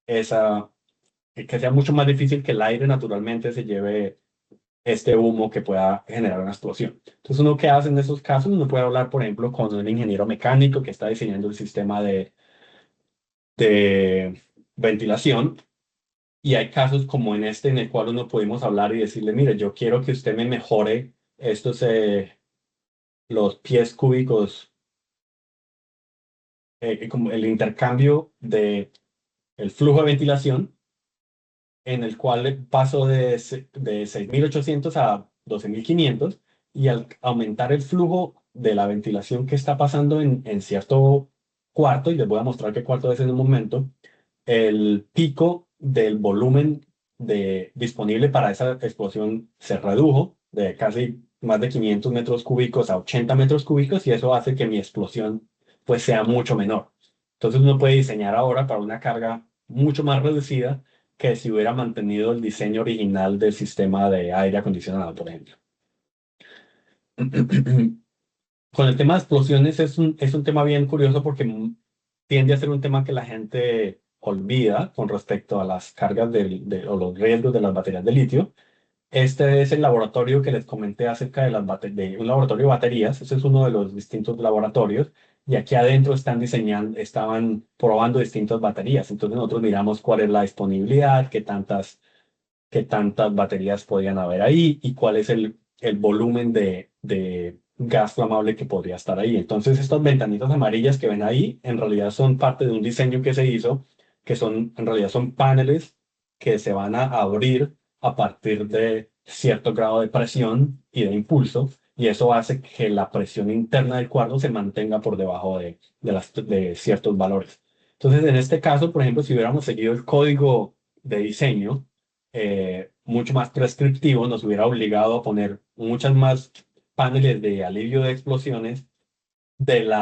que sea mucho más difícil que el aire naturalmente se lleve este humo que pueda generar una explosión. Entonces, uno que hace en esos casos, uno puede hablar, por ejemplo, con un ingeniero mecánico que está diseñando el sistema de ventilación. Y hay casos como en este, en el cual uno podemos hablar y decirle, mire, yo quiero que usted me mejore los pies cúbicos, como el intercambio de el flujo de ventilación, en el cual paso de 6.800 a 12.500, y al aumentar el flujo de la ventilación que está pasando en cierto cuarto, y les voy a mostrar qué cuarto es en un momento, el pico del volumen disponible para esa explosión se redujo de casi más de 500 metros cúbicos a 80 metros cúbicos, y eso hace que mi explosión pues sea mucho menor. Entonces uno puede diseñar ahora para una carga mucho más reducida que si hubiera mantenido el diseño original del sistema de aire acondicionado, por ejemplo. Con el tema de explosiones es un tema bien curioso porque tiende a ser un tema que la gente olvida con respecto a las cargas o los riesgos de las baterías de litio. Este es el laboratorio que les comenté acerca de un laboratorio de baterías. Ese es uno de los distintos laboratorios. Y aquí adentro estaban probando distintas baterías. Entonces nosotros miramos cuál es la disponibilidad, qué tantas baterías podrían haber ahí y cuál es el volumen de gas flamable que podría estar ahí. Entonces estas ventanitas amarillas que ven ahí en realidad son parte de un diseño que se hizo, que en realidad son paneles que se van a abrir a partir de cierto grado de presión y de impulso, y eso hace que la presión interna del cuarto se mantenga por debajo de ciertos valores. Entonces, en este caso, por ejemplo, si hubiéramos seguido el código de diseño mucho más prescriptivo, nos hubiera obligado a poner muchas más paneles de alivio de explosiones del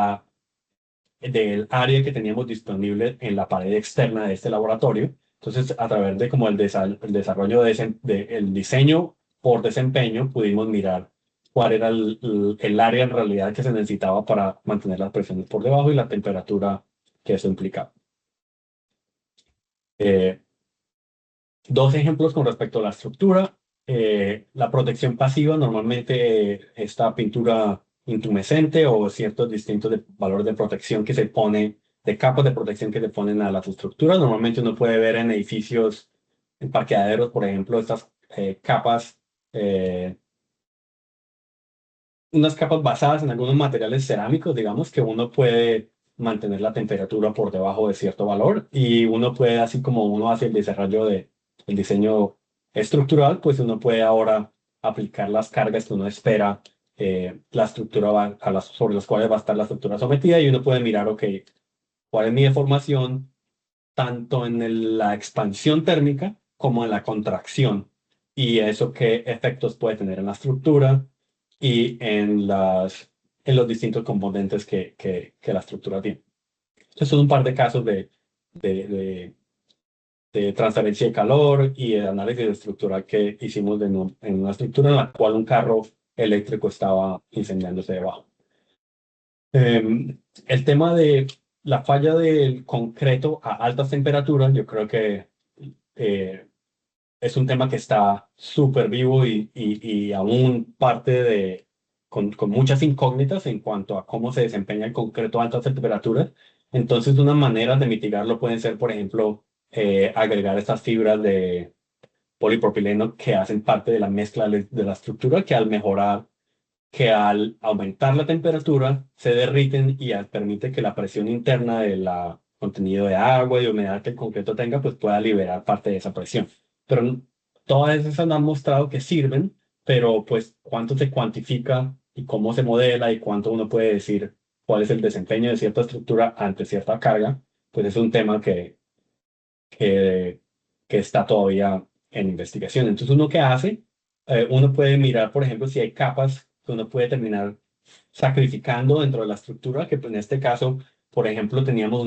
área que teníamos disponible en la pared externa de este laboratorio. Entonces, a través de como el desarrollo el diseño por desempeño, pudimos mirar cuál era el área en realidad que se necesitaba para mantener las presiones por debajo y la temperatura que eso implicaba. Dos ejemplos con respecto a la estructura. La protección pasiva, normalmente esta pintura intumescente o ciertos distintos valores de protección que se pone, de capas de protección que se ponen a las estructuras. Normalmente uno puede ver en edificios, en parqueaderos, por ejemplo, estas capas, unas capas basadas en algunos materiales cerámicos, digamos, que uno puede mantener la temperatura por debajo de cierto valor y uno puede, así como uno hace el desarrollo del diseño estructural, pues uno puede ahora aplicar las cargas que uno espera la estructura sobre las cuales va a estar la estructura sometida y uno puede mirar, ok, cuál es mi deformación tanto en la expansión térmica como en la contracción y eso qué efectos puede tener en la estructura y en los distintos componentes que la estructura tiene. Estos son un par de casos de transferencia de calor y de análisis estructural que hicimos en una estructura en la cual un carro eléctrico estaba incendiándose debajo. El tema de la falla del concreto a altas temperaturas, yo creo que es un tema que está súper vivo y aún con muchas incógnitas en cuanto a cómo se desempeña el concreto a altas temperaturas. Entonces, unas maneras de mitigarlo pueden ser, por ejemplo, agregar estas fibras de polipropileno que hacen parte de la mezcla de la estructura, que al aumentar la temperatura se derriten y permite que la presión interna del contenido de agua y humedad que el concreto tenga, pues pueda liberar parte de esa presión. Pero todas esas han mostrado que sirven, pero pues cuánto se cuantifica y cómo se modela y cuánto uno puede decir cuál es el desempeño de cierta estructura ante cierta carga, pues es un tema que, que está todavía en investigación. Entonces, ¿uno qué hace? Uno puede mirar, por ejemplo, si hay capas que uno puede terminar sacrificando dentro de la estructura, que en este caso, por ejemplo, teníamos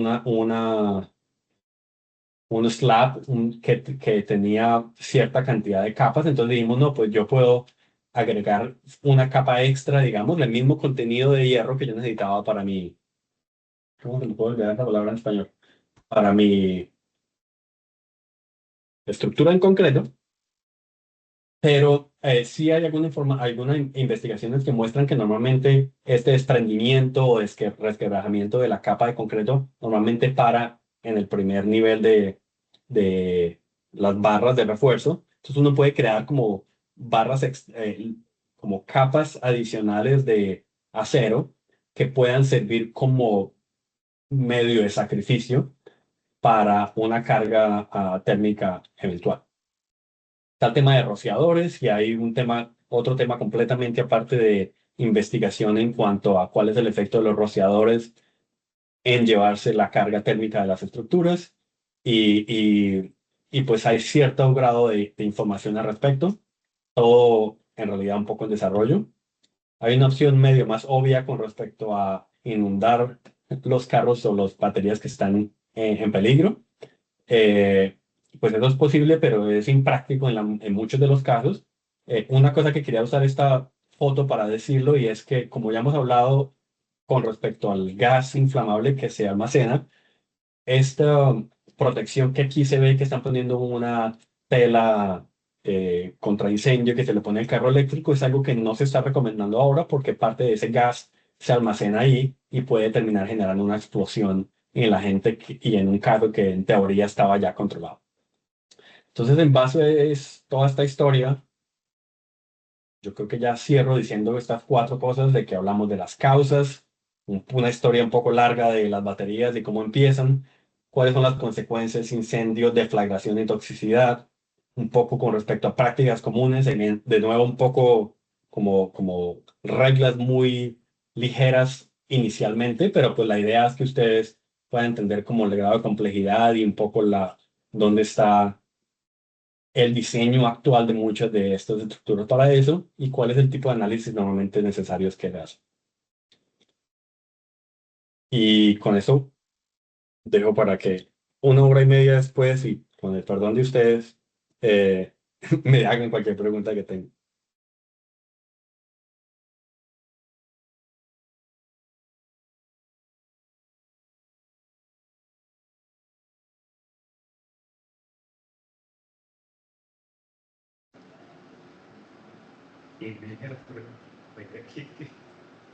un slab que tenía cierta cantidad de capas, entonces dijimos, no, pues yo puedo agregar una capa extra, digamos, el mismo contenido de hierro que yo necesitaba para mi, ¿cómo se me puede olvidar la palabra en español? Para mi estructura en concreto, pero sí hay algunas investigaciones que muestran que normalmente este desprendimiento o resquebrajamiento de la capa de concreto normalmente para en el primer nivel de las barras de refuerzo. Entonces uno puede crear como como capas adicionales de acero que puedan servir como medio de sacrificio para una carga térmica eventual. Está el tema de rociadores y hay otro tema completamente aparte de investigación en cuanto a cuál es el efecto de los rociadores en llevarse la carga térmica de las estructuras y pues hay cierto grado de información al respecto, todo en realidad un poco en desarrollo. Hay una opción medio más obvia con respecto a inundar los carros o las baterías que están en peligro. Pues eso es posible, pero es impráctico en muchos de los casos. Una cosa que quería usar esta foto para decirlo y es que, como ya hemos hablado con respecto al gas inflamable que se almacena, esta protección que aquí se ve que están poniendo una tela contra incendio que se le pone al carro eléctrico es algo que no se está recomendando ahora porque parte de ese gas se almacena ahí y puede terminar generando una explosión en la gente y en un carro que en teoría estaba ya controlado. Entonces, en base a toda esta historia, yo creo que ya cierro diciendo estas 4 cosas de que hablamos de las causas, una historia un poco larga de las baterías y cómo empiezan, cuáles son las consecuencias, incendios, deflagración y toxicidad, un poco con respecto a prácticas comunes, de nuevo un poco como reglas muy ligeras inicialmente, pero pues la idea es que ustedes pueda entender como el grado de complejidad y un poco dónde está el diseño actual de muchas de estas estructuras para eso y cuál es el tipo de análisis normalmente necesarios que le hacen. Y con eso dejo para que 1 hora y media después, y con el perdón de ustedes, me hagan cualquier pregunta que tengan.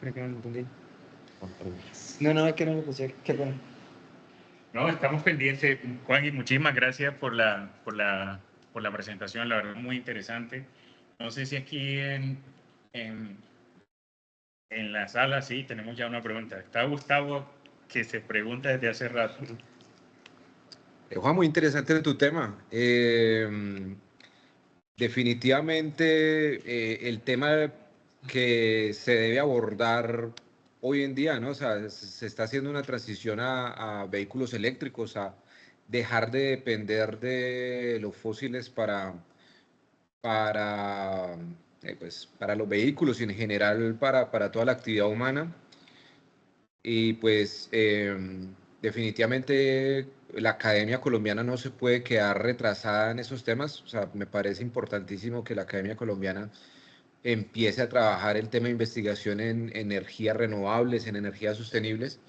Creo que no lo entendí. No, es que no lo escuché. Qué bueno. No, estamos pendientes, Juan, y muchísimas gracias por la presentación, la verdad, muy interesante. No sé si aquí en la sala, sí, tenemos ya una pregunta. Está Gustavo, que se pregunta desde hace rato. Juan, muy interesante tu tema. Definitivamente el tema que se debe abordar hoy en día, ¿no? O sea, se está haciendo una transición a vehículos eléctricos, a dejar de depender de los fósiles para, pues, para los vehículos y en general para toda la actividad humana. Y pues definitivamente la Academia Colombiana no se puede quedar retrasada en esos temas. O sea, me parece importantísimo que la Academia Colombiana empiece a trabajar el tema de investigación en energías renovables, en energías sostenibles.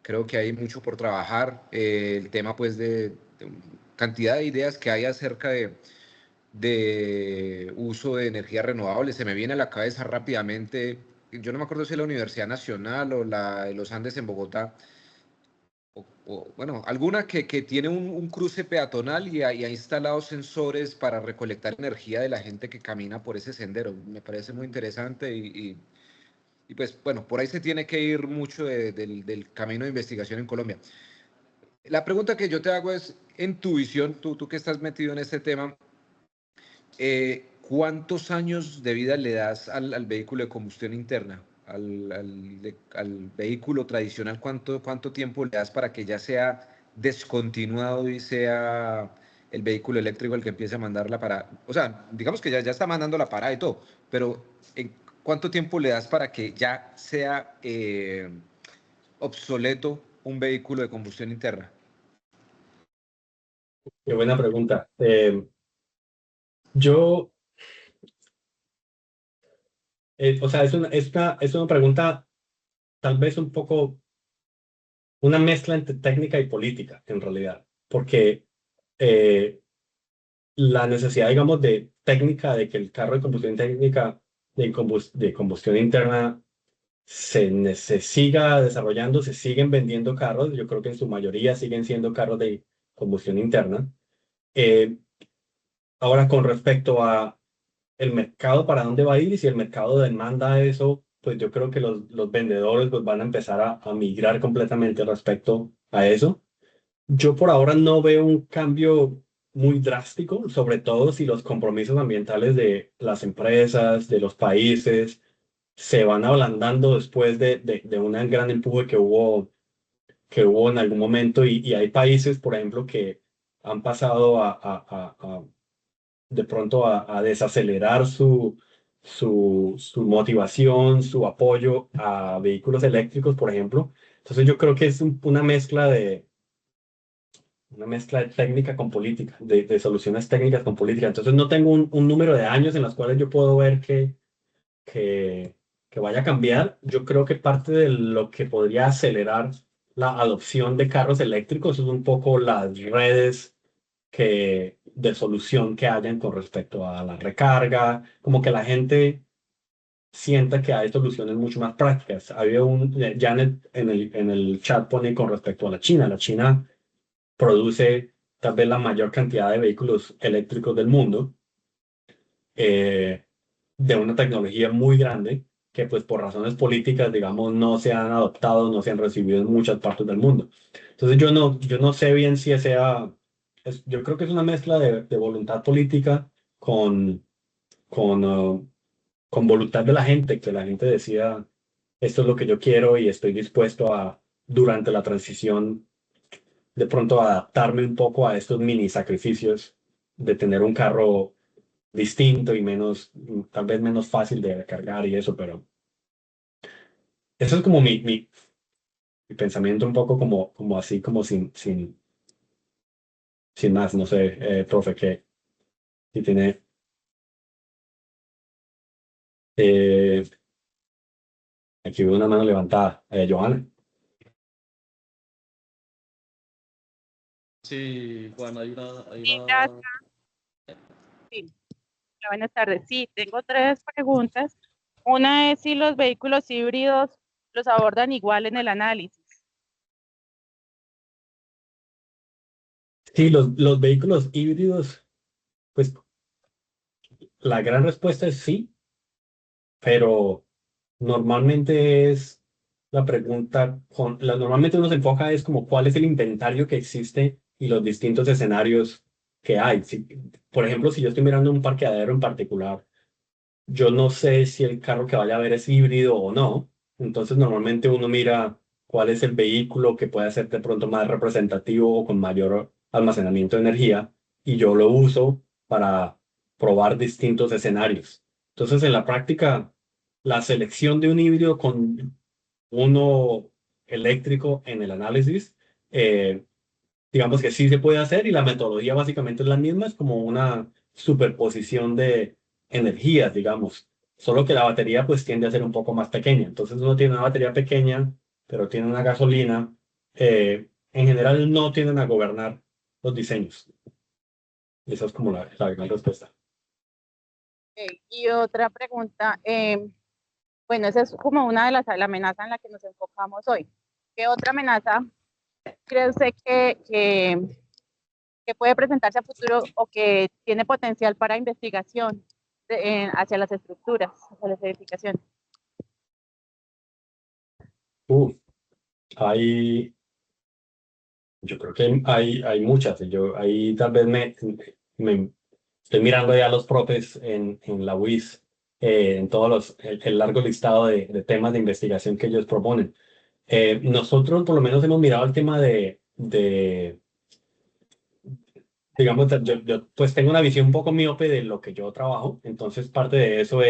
Creo que hay mucho por trabajar. El tema pues de cantidad de ideas que hay acerca de uso de energías renovables. Se me viene a la cabeza rápidamente, yo no me acuerdo si es la Universidad Nacional o la de los Andes en Bogotá, bueno, alguna que tiene un cruce peatonal y ha instalado sensores para recolectar energía de la gente que camina por ese sendero. Me parece muy interesante y pues bueno, por ahí se tiene que ir mucho del camino de investigación en Colombia. La pregunta que yo te hago es, en tu visión, tú que estás metido en este tema, ¿cuántos años de vida le das al vehículo de combustión interna? Al vehículo tradicional, ¿cuánto tiempo le das para que ya sea descontinuado y sea el vehículo eléctrico el que empiece a mandarla para... O sea, digamos que ya está mandando la parada y todo, pero ¿cuánto tiempo le das para que ya sea obsoleto un vehículo de combustión interna? Qué buena pregunta. Yo, o sea, es una pregunta tal vez un poco, una mezcla entre técnica y política, en realidad, porque la necesidad, digamos, de técnica de que el carro de combustión técnica de combustión interna se siga desarrollando, se siguen vendiendo carros, yo creo que en su mayoría siguen siendo carros de combustión interna. Eh, Ahora, con respecto a el mercado, ¿para dónde va a ir? Y si el mercado demanda eso, pues yo creo que los vendedores pues, van a empezar a migrar completamente respecto a eso. Yo por ahora no veo un cambio muy drástico, sobre todo si los compromisos ambientales de las empresas, de los países, se van ablandando después de un gran empuje que hubo en algún momento y hay países, por ejemplo, que han pasado de pronto a desacelerar su motivación, su apoyo a vehículos eléctricos, por ejemplo. Entonces yo creo que es una mezcla de técnica con política, de soluciones técnicas con política. Entonces no tengo un número de años en los cuales yo puedo ver que, que vaya a cambiar. Yo creo que parte de lo que podría acelerar la adopción de carros eléctricos es un poco las redes de solución que hayan con respecto a la recarga, como que la gente sienta que hay soluciones mucho más prácticas. Había Janet en el chat pone con respecto a la China. La China produce tal vez la mayor cantidad de vehículos eléctricos del mundo, de una tecnología muy grande que pues por razones políticas, digamos, no se han adoptado, no se han recibido en muchas partes del mundo. Entonces yo no sé bien si yo creo que es una mezcla de voluntad política con, con voluntad de la gente, que la gente decida, esto es lo que yo quiero y estoy dispuesto a, durante la transición, de pronto adaptarme un poco a estos mini sacrificios de tener un carro distinto y menos, tal vez menos fácil de cargar y eso, pero eso es como mi pensamiento un poco como así, como sin más, no sé, profe, que si tiene... eh, aquí veo una mano levantada. Johanna. Sí, Juan, hay Sí, gracias. una... Sí, hola, buenas tardes. Sí, tengo tres preguntas. Una es si los vehículos híbridos los abordan igual en el análisis. Sí, los vehículos híbridos, pues la gran respuesta es sí, pero normalmente es la pregunta, normalmente uno se enfoca es como cuál es el inventario que existe y los distintos escenarios que hay. Por ejemplo, si yo estoy mirando un parqueadero en particular, yo no sé si el carro que vaya a ver es híbrido o no. Entonces, normalmente uno mira cuál es el vehículo que puede ser de pronto más representativo o con mayor almacenamiento de energía y yo lo uso para probar distintos escenarios. Entonces, en la práctica, la selección de un híbrido con uno eléctrico en el análisis, eh, digamos que sí se puede hacer y la metodología básicamente es la misma, es como una superposición de energías, digamos, solo que la batería pues tiende a ser un poco más pequeña. Entonces uno tiene una batería pequeña, pero tiene una gasolina, en general no tienden a gobernar los diseños. Y esa es como la gran respuesta. Ok, y otra pregunta, bueno, esa es como una de las la amenaza en la que nos enfocamos hoy. ¿Qué otra amenaza cree usted que puede presentarse a futuro o que tiene potencial para investigación hacia las estructuras, hacia las edificaciones? Uh, hay, yo creo que hay muchas. Y yo ahí tal vez me estoy mirando ya los profes en la UIS, en todos el largo listado de temas de investigación que ellos proponen. Nosotros por lo menos hemos mirado el tema digamos, yo pues tengo una visión un poco miope de lo que yo trabajo, entonces parte de eso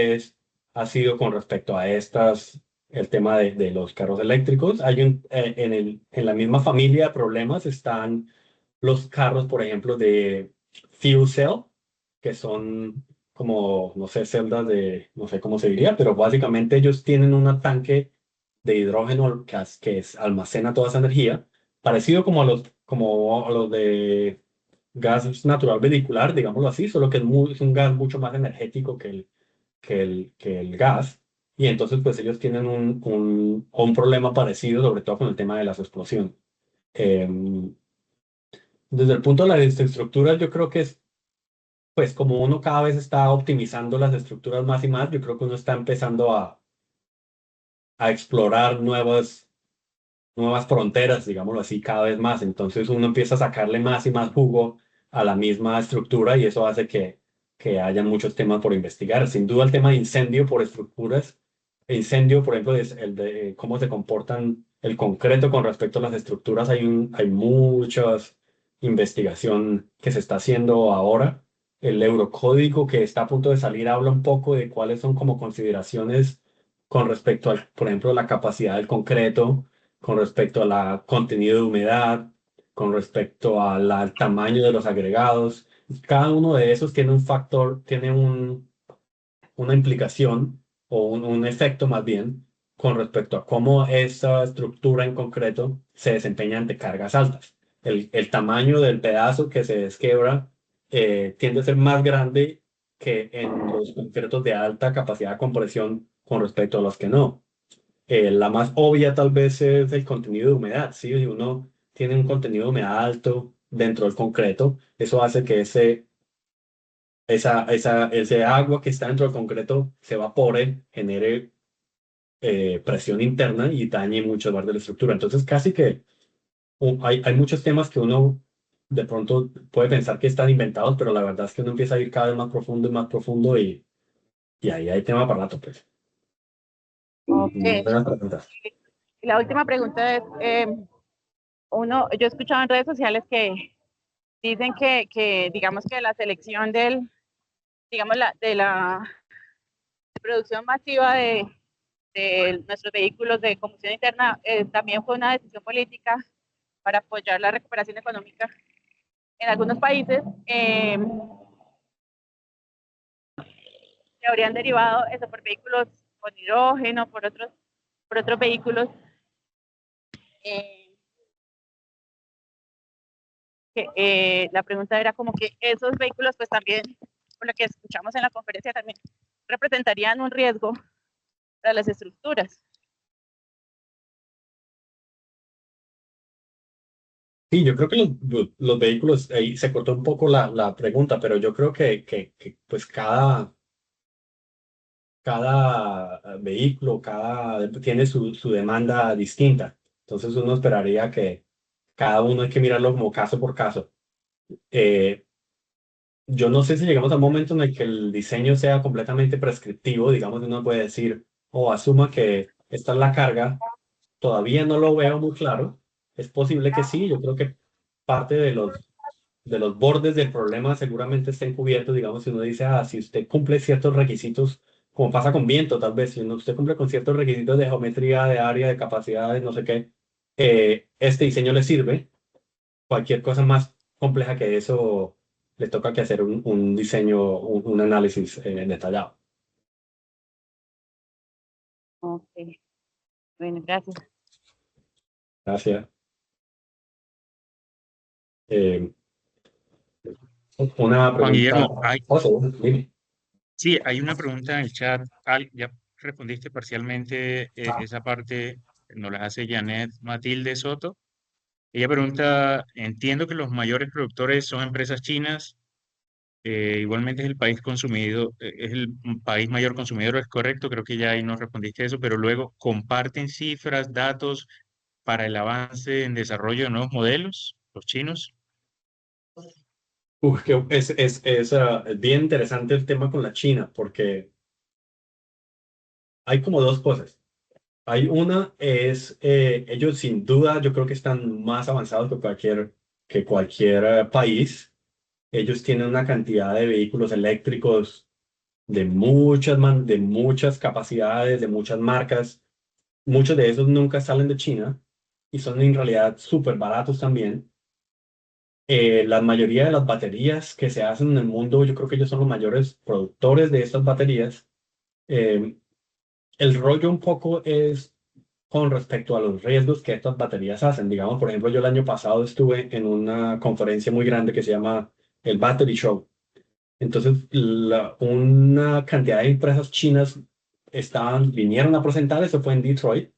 ha sido con respecto a el tema de los carros eléctricos. En la misma familia de problemas están los carros, por ejemplo, de fuel cell, que son como, no sé, celdas no sé cómo se diría, pero básicamente ellos tienen un tanque de hidrógeno almacena toda esa energía, parecido como a los de gas natural vehicular, digámoslo así, solo que es un gas mucho más energético que el gas. Y entonces, pues ellos tienen un problema parecido, sobre todo con el tema de las explosiones. Desde el punto de las estructuras, yo creo que pues como uno cada vez está optimizando las estructuras más y más, yo creo que uno está empezando a explorar nuevas fronteras, digámoslo así, cada vez más. Entonces uno empieza a sacarle más y más jugo a la misma estructura y eso hace que haya muchos temas por investigar. Sin duda el tema de incendio por estructuras, incendio, por ejemplo, es el de cómo se comportan el concreto con respecto a las estructuras. Hay mucha investigación que se está haciendo ahora. El eurocódigo que está a punto de salir habla un poco de cuáles son como consideraciones con respecto a, por ejemplo, la capacidad del concreto, con respecto a la contenido de humedad, con respecto al tamaño de los agregados. Cada uno de esos tiene un factor, tiene una implicación o un efecto más bien con respecto a cómo esa estructura en concreto se desempeña ante cargas altas. El tamaño del pedazo que se desquebra tiende a ser más grande que en los concretos de alta capacidad de compresión con respecto a los que no. La más obvia tal vez es el contenido de humedad, ¿sí? Si uno tiene un contenido de humedad alto dentro del concreto, eso hace que ese agua que está dentro del concreto se evapore, genere presión interna y dañe mucho más de la estructura. Entonces, casi que hay muchos temas que uno de pronto puede pensar que están inventados, pero la verdad es que uno empieza a ir cada vez más profundo y más profundo y ahí hay tema para rato, pues. Ok. Buenas preguntas. Y la última pregunta es, yo he escuchado en redes sociales que dicen que digamos que la selección digamos, de la producción masiva de nuestros vehículos de combustión interna también fue una decisión política para apoyar la recuperación económica en algunos países. Se habrían derivado eso por vehículos con hidrógeno, por otros vehículos. La pregunta era como que esos vehículos, pues también, por lo que escuchamos en la conferencia, también representarían un riesgo para las estructuras. Sí, yo creo que los vehículos, ahí se cortó un poco la pregunta, pero yo creo que pues cada vehículo, tiene su demanda distinta. Entonces uno esperaría que cada uno hay que mirarlo como caso por caso. Yo no sé si llegamos al momento en el que el diseño sea completamente prescriptivo, digamos, uno puede decir, o asuma que esta es la carga, todavía no lo veo muy claro. Es posible que sí, yo creo que parte de los bordes del problema seguramente estén cubiertos, digamos, si uno dice, si usted cumple ciertos requisitos, como pasa con viento, tal vez, si usted cumple con ciertos requisitos de geometría, de área, de capacidades, no sé qué, este diseño le sirve. Cualquier cosa más compleja que eso, le toca que hacer un diseño, un análisis detallado. Ok, bueno, gracias. Gracias. Una Juan pregunta. Guillermo, José, dime. sí, hay una pregunta en el chat. Ya respondiste parcialmente esa parte, nos la hace Janet Matilde Soto. Ella pregunta, entiendo que los mayores productores son empresas chinas, igualmente es el país consumido, es el país mayor consumidor, ¿es correcto? Creo que ya ahí nos respondiste eso, pero luego comparten cifras, datos para el avance en desarrollo de nuevos modelos, los chinos. Es bien interesante el tema con la China, porque hay como dos cosas. Hay una, ellos sin duda, yo creo que están más avanzados que cualquier país. Ellos tienen una cantidad de vehículos eléctricos de muchas capacidades, de muchas marcas. Muchos de esos nunca salen de China y son en realidad súper baratos también. La mayoría de las baterías que se hacen en el mundo, yo creo que ellos son los mayores productores de estas baterías. Eh, el rollo un poco es con respecto a los riesgos que estas baterías hacen. Digamos, por ejemplo, yo el año pasado estuve en una conferencia muy grande que se llama el Battery Show. Entonces, una cantidad de empresas chinas vinieron a presentar, eso fue en Detroit,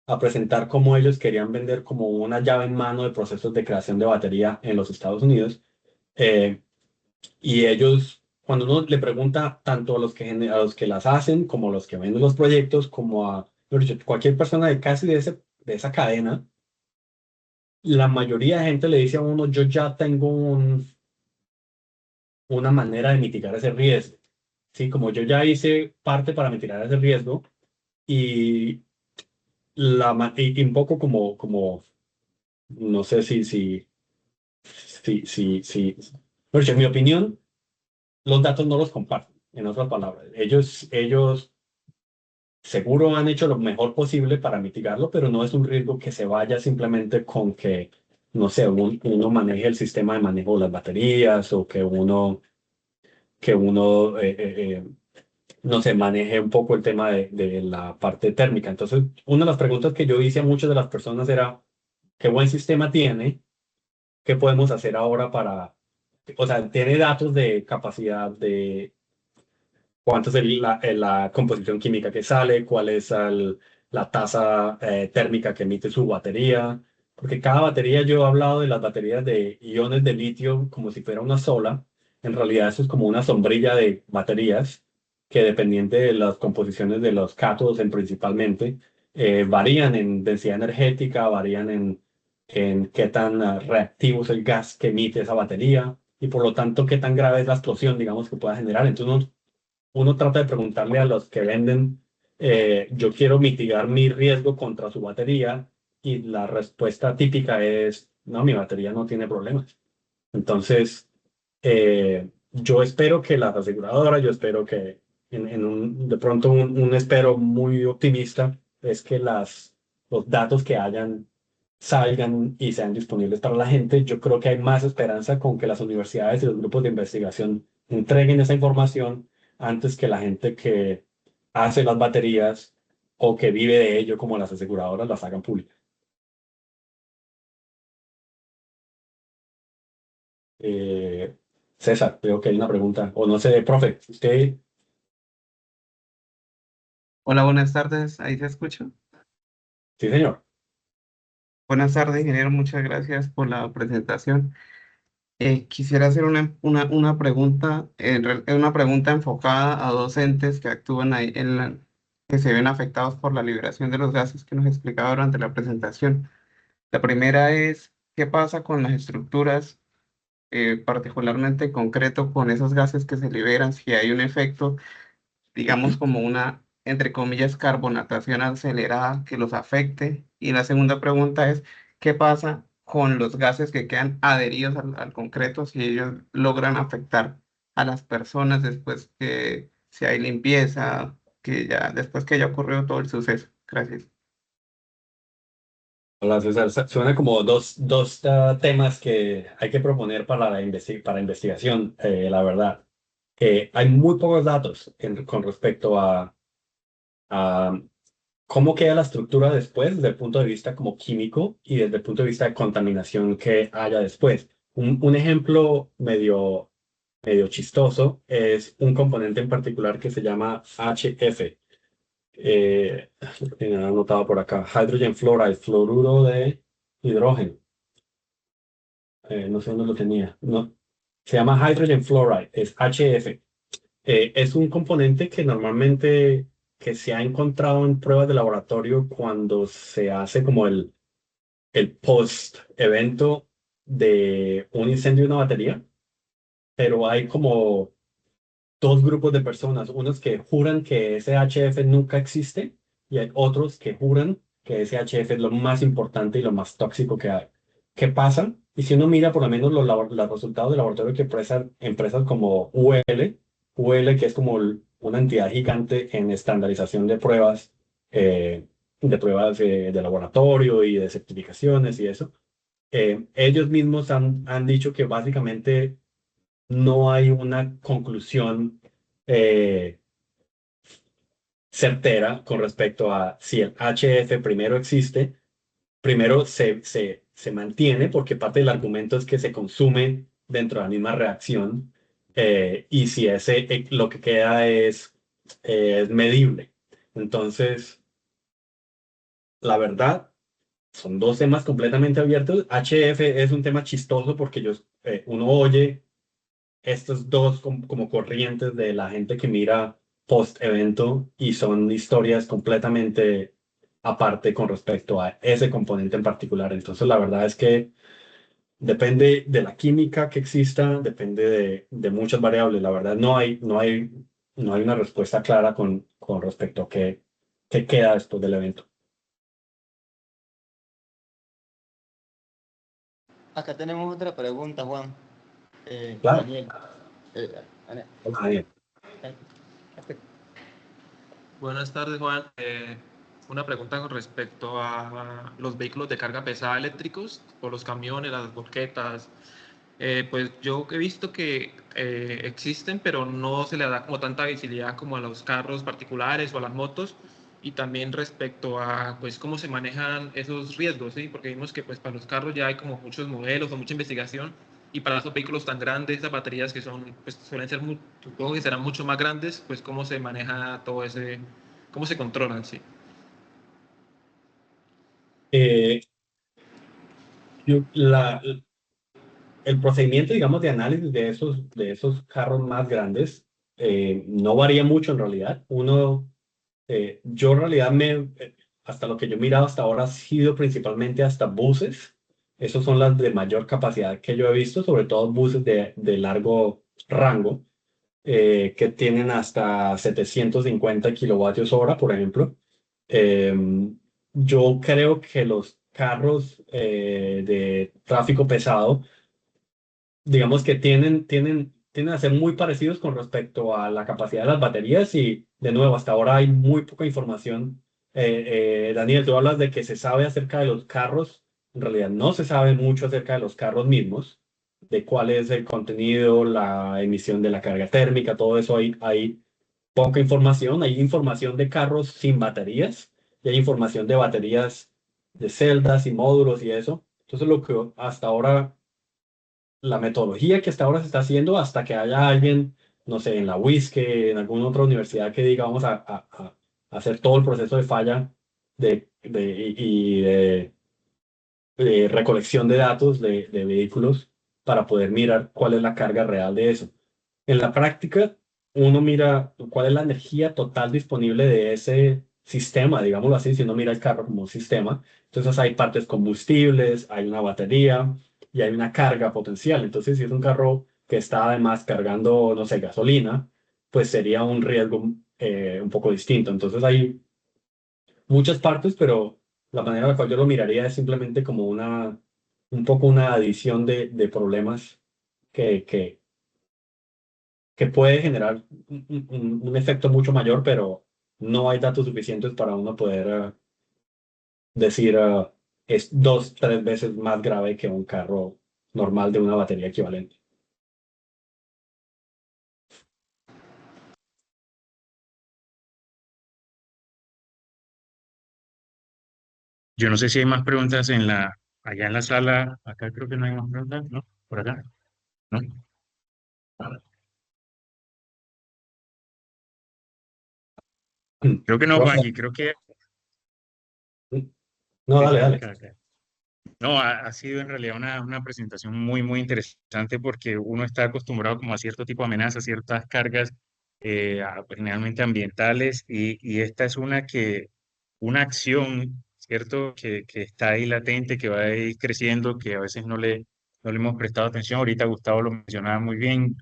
a presentar cómo ellos querían vender como una llave en mano de procesos de creación de batería en los Estados Unidos. Y ellos, cuando uno le pregunta tanto a los que las hacen, como a los que venden los proyectos, como a mejor dicho, cualquier persona de casi de esa cadena, la mayoría de gente le dice a uno, yo ya tengo una manera de mitigar ese riesgo. Sí, como yo ya hice parte para mitigar ese riesgo y, y un poco como no sé pero en mi opinión, los datos no los comparten. En otras palabras, ellos seguro han hecho lo mejor posible para mitigarlo, pero no es un riesgo que se vaya simplemente con que, no sé, uno maneje el sistema de manejo de las baterías o que uno no sé, maneje un poco el tema de la parte térmica. Entonces, una de las preguntas que yo hice a muchas de las personas era, ¿qué buen sistema tiene? ¿Qué podemos hacer ahora o sea, tiene datos de capacidad de cuánto es la composición química que sale, cuál es la tasa térmica que emite su batería? Porque cada batería, yo he hablado de las baterías de iones de litio como si fuera una sola. En realidad eso es como una sombrilla de baterías que dependiente de las composiciones de los cátodos principalmente, varían en densidad energética, varían en qué tan reactivo es el gas que emite esa batería y por lo tanto qué tan grave es la explosión, digamos, que pueda generar. Entonces uno trata de preguntarle a los que venden, yo quiero mitigar mi riesgo contra su batería, y la respuesta típica es, no, mi batería no tiene problemas. Entonces, yo espero que las aseguradoras, yo espero que de pronto un espero muy optimista es que los datos que hayan salgan y sean disponibles para la gente. Yo creo que hay más esperanza con que las universidades y los grupos de investigación entreguen esa información antes que la gente que hace las baterías o que vive de ello, como las aseguradoras, las hagan públicas. César, veo que hay una pregunta, o no sé, profe, usted, Hola, buenas tardes. ¿Ahí se escucha? sí, señor. Buenas tardes, ingeniero. Muchas gracias por la presentación. Quisiera hacer una pregunta, una pregunta enfocada a docentes que actúan ahí que se ven afectados por la liberación de los gases que nos explicaba durante la presentación. La primera es, ¿qué pasa con las estructuras, particularmente en concreto con esos gases que se liberan? Si hay un efecto, digamos, como una, entre comillas, carbonatación acelerada que los afecte. Y la segunda pregunta es, ¿qué pasa con los gases que quedan adheridos al concreto si ellos logran afectar a las personas después que si hay limpieza, después que ya ocurrió todo el suceso? Gracias. Hola, César. Suena como dos temas que hay que proponer para para investigación, la verdad. Hay muy pocos datos con respecto a cómo queda la estructura después desde el punto de vista como químico y desde el punto de vista de contaminación que haya después. Un ejemplo medio chistoso es un componente en particular que se llama HF. Lo tenía anotado por acá, hydrogen fluoride, fluoruro de hidrógeno. No sé dónde lo tenía. No, se llama hydrogen fluoride, es HF. Es un componente que normalmente que se ha encontrado en pruebas de laboratorio cuando se hace como el post-evento de un incendio de una batería, pero hay como dos grupos de personas, unos que juran que ese HF nunca existe y hay otros que juran que ese HF es lo más importante y lo más tóxico que hay. ¿Qué pasa? Y si uno mira por lo menos los resultados de laboratorio que expresan empresas como UL, que es como una entidad gigante en estandarización de pruebas de laboratorio y de certificaciones y eso, ellos mismos han dicho que básicamente no hay una conclusión eh, certera con respecto a si el HF primero existe, primero se mantiene, porque parte del argumento es que se consume dentro de la misma reacción, y si lo que queda es medible. Entonces, la verdad, son dos temas completamente abiertos. HF es un tema chistoso porque uno oye estos dos como corrientes de la gente que mira post-evento y son historias completamente aparte con respecto a ese componente en particular. Entonces, la verdad es que depende de la química que exista, depende de muchas variables. La verdad, no hay una respuesta clara con respecto a qué queda después del evento. Acá tenemos otra pregunta, Juan. Claro. Daniel. Daniel. Hola, Daniel. Buenas tardes, Juan. Una pregunta con respecto a los vehículos de carga pesada eléctricos, o los camiones, las volquetas. Pues yo he visto que existen, pero no se le da como tanta visibilidad como a los carros particulares o a las motos. Y también respecto a pues cómo se manejan esos riesgos, ¿sí? Porque vimos que pues para los carros ya hay como muchos modelos o mucha investigación, y para esos vehículos tan grandes, esas baterías que son, pues suelen ser, supongo que serán mucho más grandes, pues cómo se maneja todo ese, cómo se controlan, sí. Eh, yo- la, el procedimiento, digamos, de análisis de esos carros más grandes no varía mucho en realidad. Yo en realidad hasta lo que yo he mirado hasta ahora ha sido principalmente hasta buses. Esos son las de mayor capacidad que yo he visto, sobre todo buses de largo rango, que tienen hasta 750 kilovatios hora, por ejemplo. Yo creo que los carros de tráfico pesado, digamos que tienden a ser muy parecidos con respecto a la capacidad de las baterías y de nuevo, hasta ahora hay muy poca información. Daniel, tú hablas de que se sabe acerca de los carros, en realidad no se sabe mucho acerca de los carros mismos, de cuál es el contenido, la emisión de la carga térmica, todo eso hay poca información. Hay información de carros sin baterías y hay información de baterías de celdas y módulos y eso. Entonces, lo que hasta ahora la metodología que hasta ahora se está haciendo hasta que haya alguien, no sé, en la WISC, en alguna otra universidad que diga vamos a hacer todo el proceso de falla de recolección de datos de vehículos para poder mirar cuál es la carga real de eso. En la práctica, uno mira cuál es la energía total disponible de ese sistema, digámoslo así, si uno mira el carro como un sistema. Entonces hay partes combustibles, hay una batería y hay una carga potencial. Entonces, si es un carro que está además cargando, no sé, gasolina, pues sería un riesgo un poco distinto. Entonces hay muchas partes, pero la manera en la cual yo lo miraría es simplemente como un poco una adición de problemas que, que, que puede generar un efecto mucho mayor, pero no hay datos suficientes para uno poder decir es 2, 3 veces más grave que un carro normal de una batería equivalente. Yo no sé si hay más preguntas allá en la sala. Acá creo que no hay más preguntas, ¿no? Por acá, ¿no? Creo que no, Rafa, Juanqui, creo que no, sí, dale, sí, dale. acá. No, ha sido en realidad una presentación muy, muy interesante porque uno está acostumbrado como a cierto tipo de amenazas, ciertas cargas pues, generalmente ambientales y esta es una acción, ¿cierto? Que está ahí latente, que va a ir creciendo, que a veces no le hemos prestado atención. Ahorita Gustavo lo mencionaba muy bien,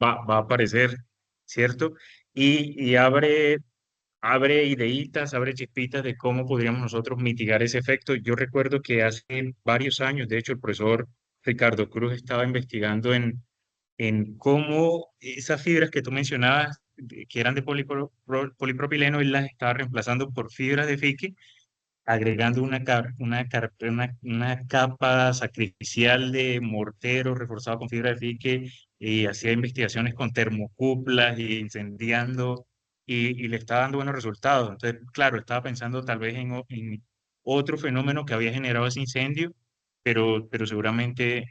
va a aparecer, ¿cierto? Y abre ideitas, abre chispitas de cómo podríamos nosotros mitigar ese efecto. Yo recuerdo que hace varios años, de hecho, el profesor Ricardo Cruz estaba investigando en cómo esas fibras que tú mencionabas, que eran de polipropileno, él las estaba reemplazando por fibras de fique, agregando una capa sacrificial de mortero reforzado con fibra de fique y hacía investigaciones con termocuplas y incendiando y le estaba dando buenos resultados. Entonces, claro, estaba pensando tal vez en otro fenómeno que había generado ese incendio, pero seguramente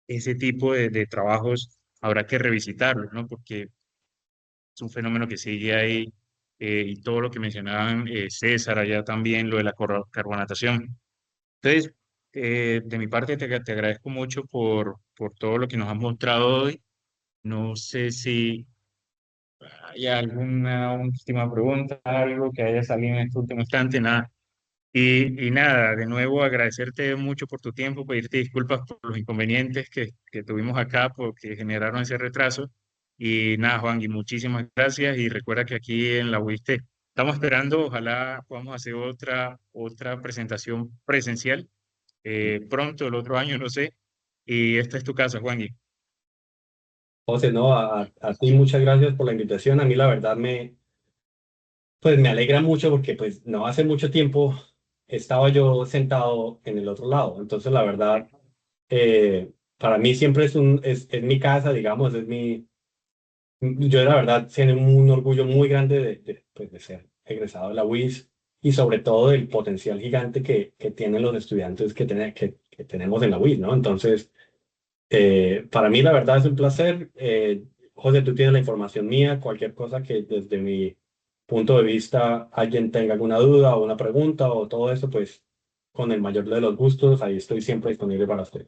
ese tipo de trabajos habrá que revisitarlos, ¿no? Porque es un fenómeno que sigue ahí y todo lo que mencionaban César allá también, lo de la carbonatación. Entonces, de mi parte te agradezco mucho por todo lo que nos has mostrado hoy. No sé si hay alguna última pregunta, algo que haya salido en este último instante, nada. Y nada, de nuevo agradecerte mucho por tu tiempo, pedirte disculpas por los inconvenientes que tuvimos acá porque generaron ese retraso. Y nada, Juan, y muchísimas gracias. Y recuerda que aquí en la UIST estamos esperando, ojalá podamos hacer otra presentación presencial pronto, el otro año, no sé. Y esta es tu casa, Juan. José, no, a ti muchas gracias por la invitación. A mí la verdad pues me alegra mucho porque pues no hace mucho tiempo estaba yo sentado en el otro lado. Entonces la verdad, para mí siempre es mi casa, digamos, yo la verdad tengo un orgullo muy grande pues, de ser egresado de la UIS y sobre todo del potencial gigante que tienen los estudiantes que tenemos en la UIS, ¿no? Entonces, para mí la verdad es un placer. José, tú tienes la información mía, cualquier cosa que desde mi punto de vista alguien tenga alguna duda o una pregunta o todo eso, pues con el mayor de los gustos, ahí estoy siempre disponible para usted.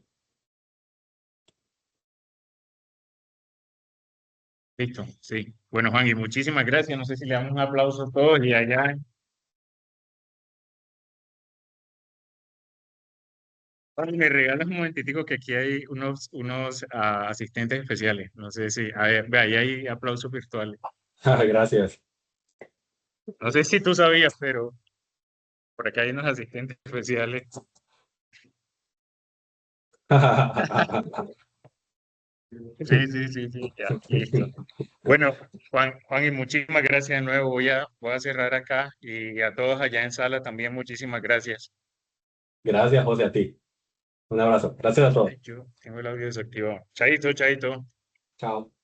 Listo, sí. Bueno, Juan, y muchísimas gracias. No sé si le damos un aplauso a todos y allá. Juan, me regalas un momentitico que aquí hay unos asistentes especiales. No sé si, a ver, ve, ahí hay aplausos virtuales. Gracias. No sé si tú sabías, pero Por acá hay unos asistentes especiales. Sí, ya, listo. Bueno, Juan, y muchísimas gracias de nuevo. Voy a cerrar acá y a todos allá en sala también muchísimas gracias. Gracias, José, a ti. Un abrazo. Gracias a todos. Yo tengo el audio desactivado. Chaito, chaito. Chao.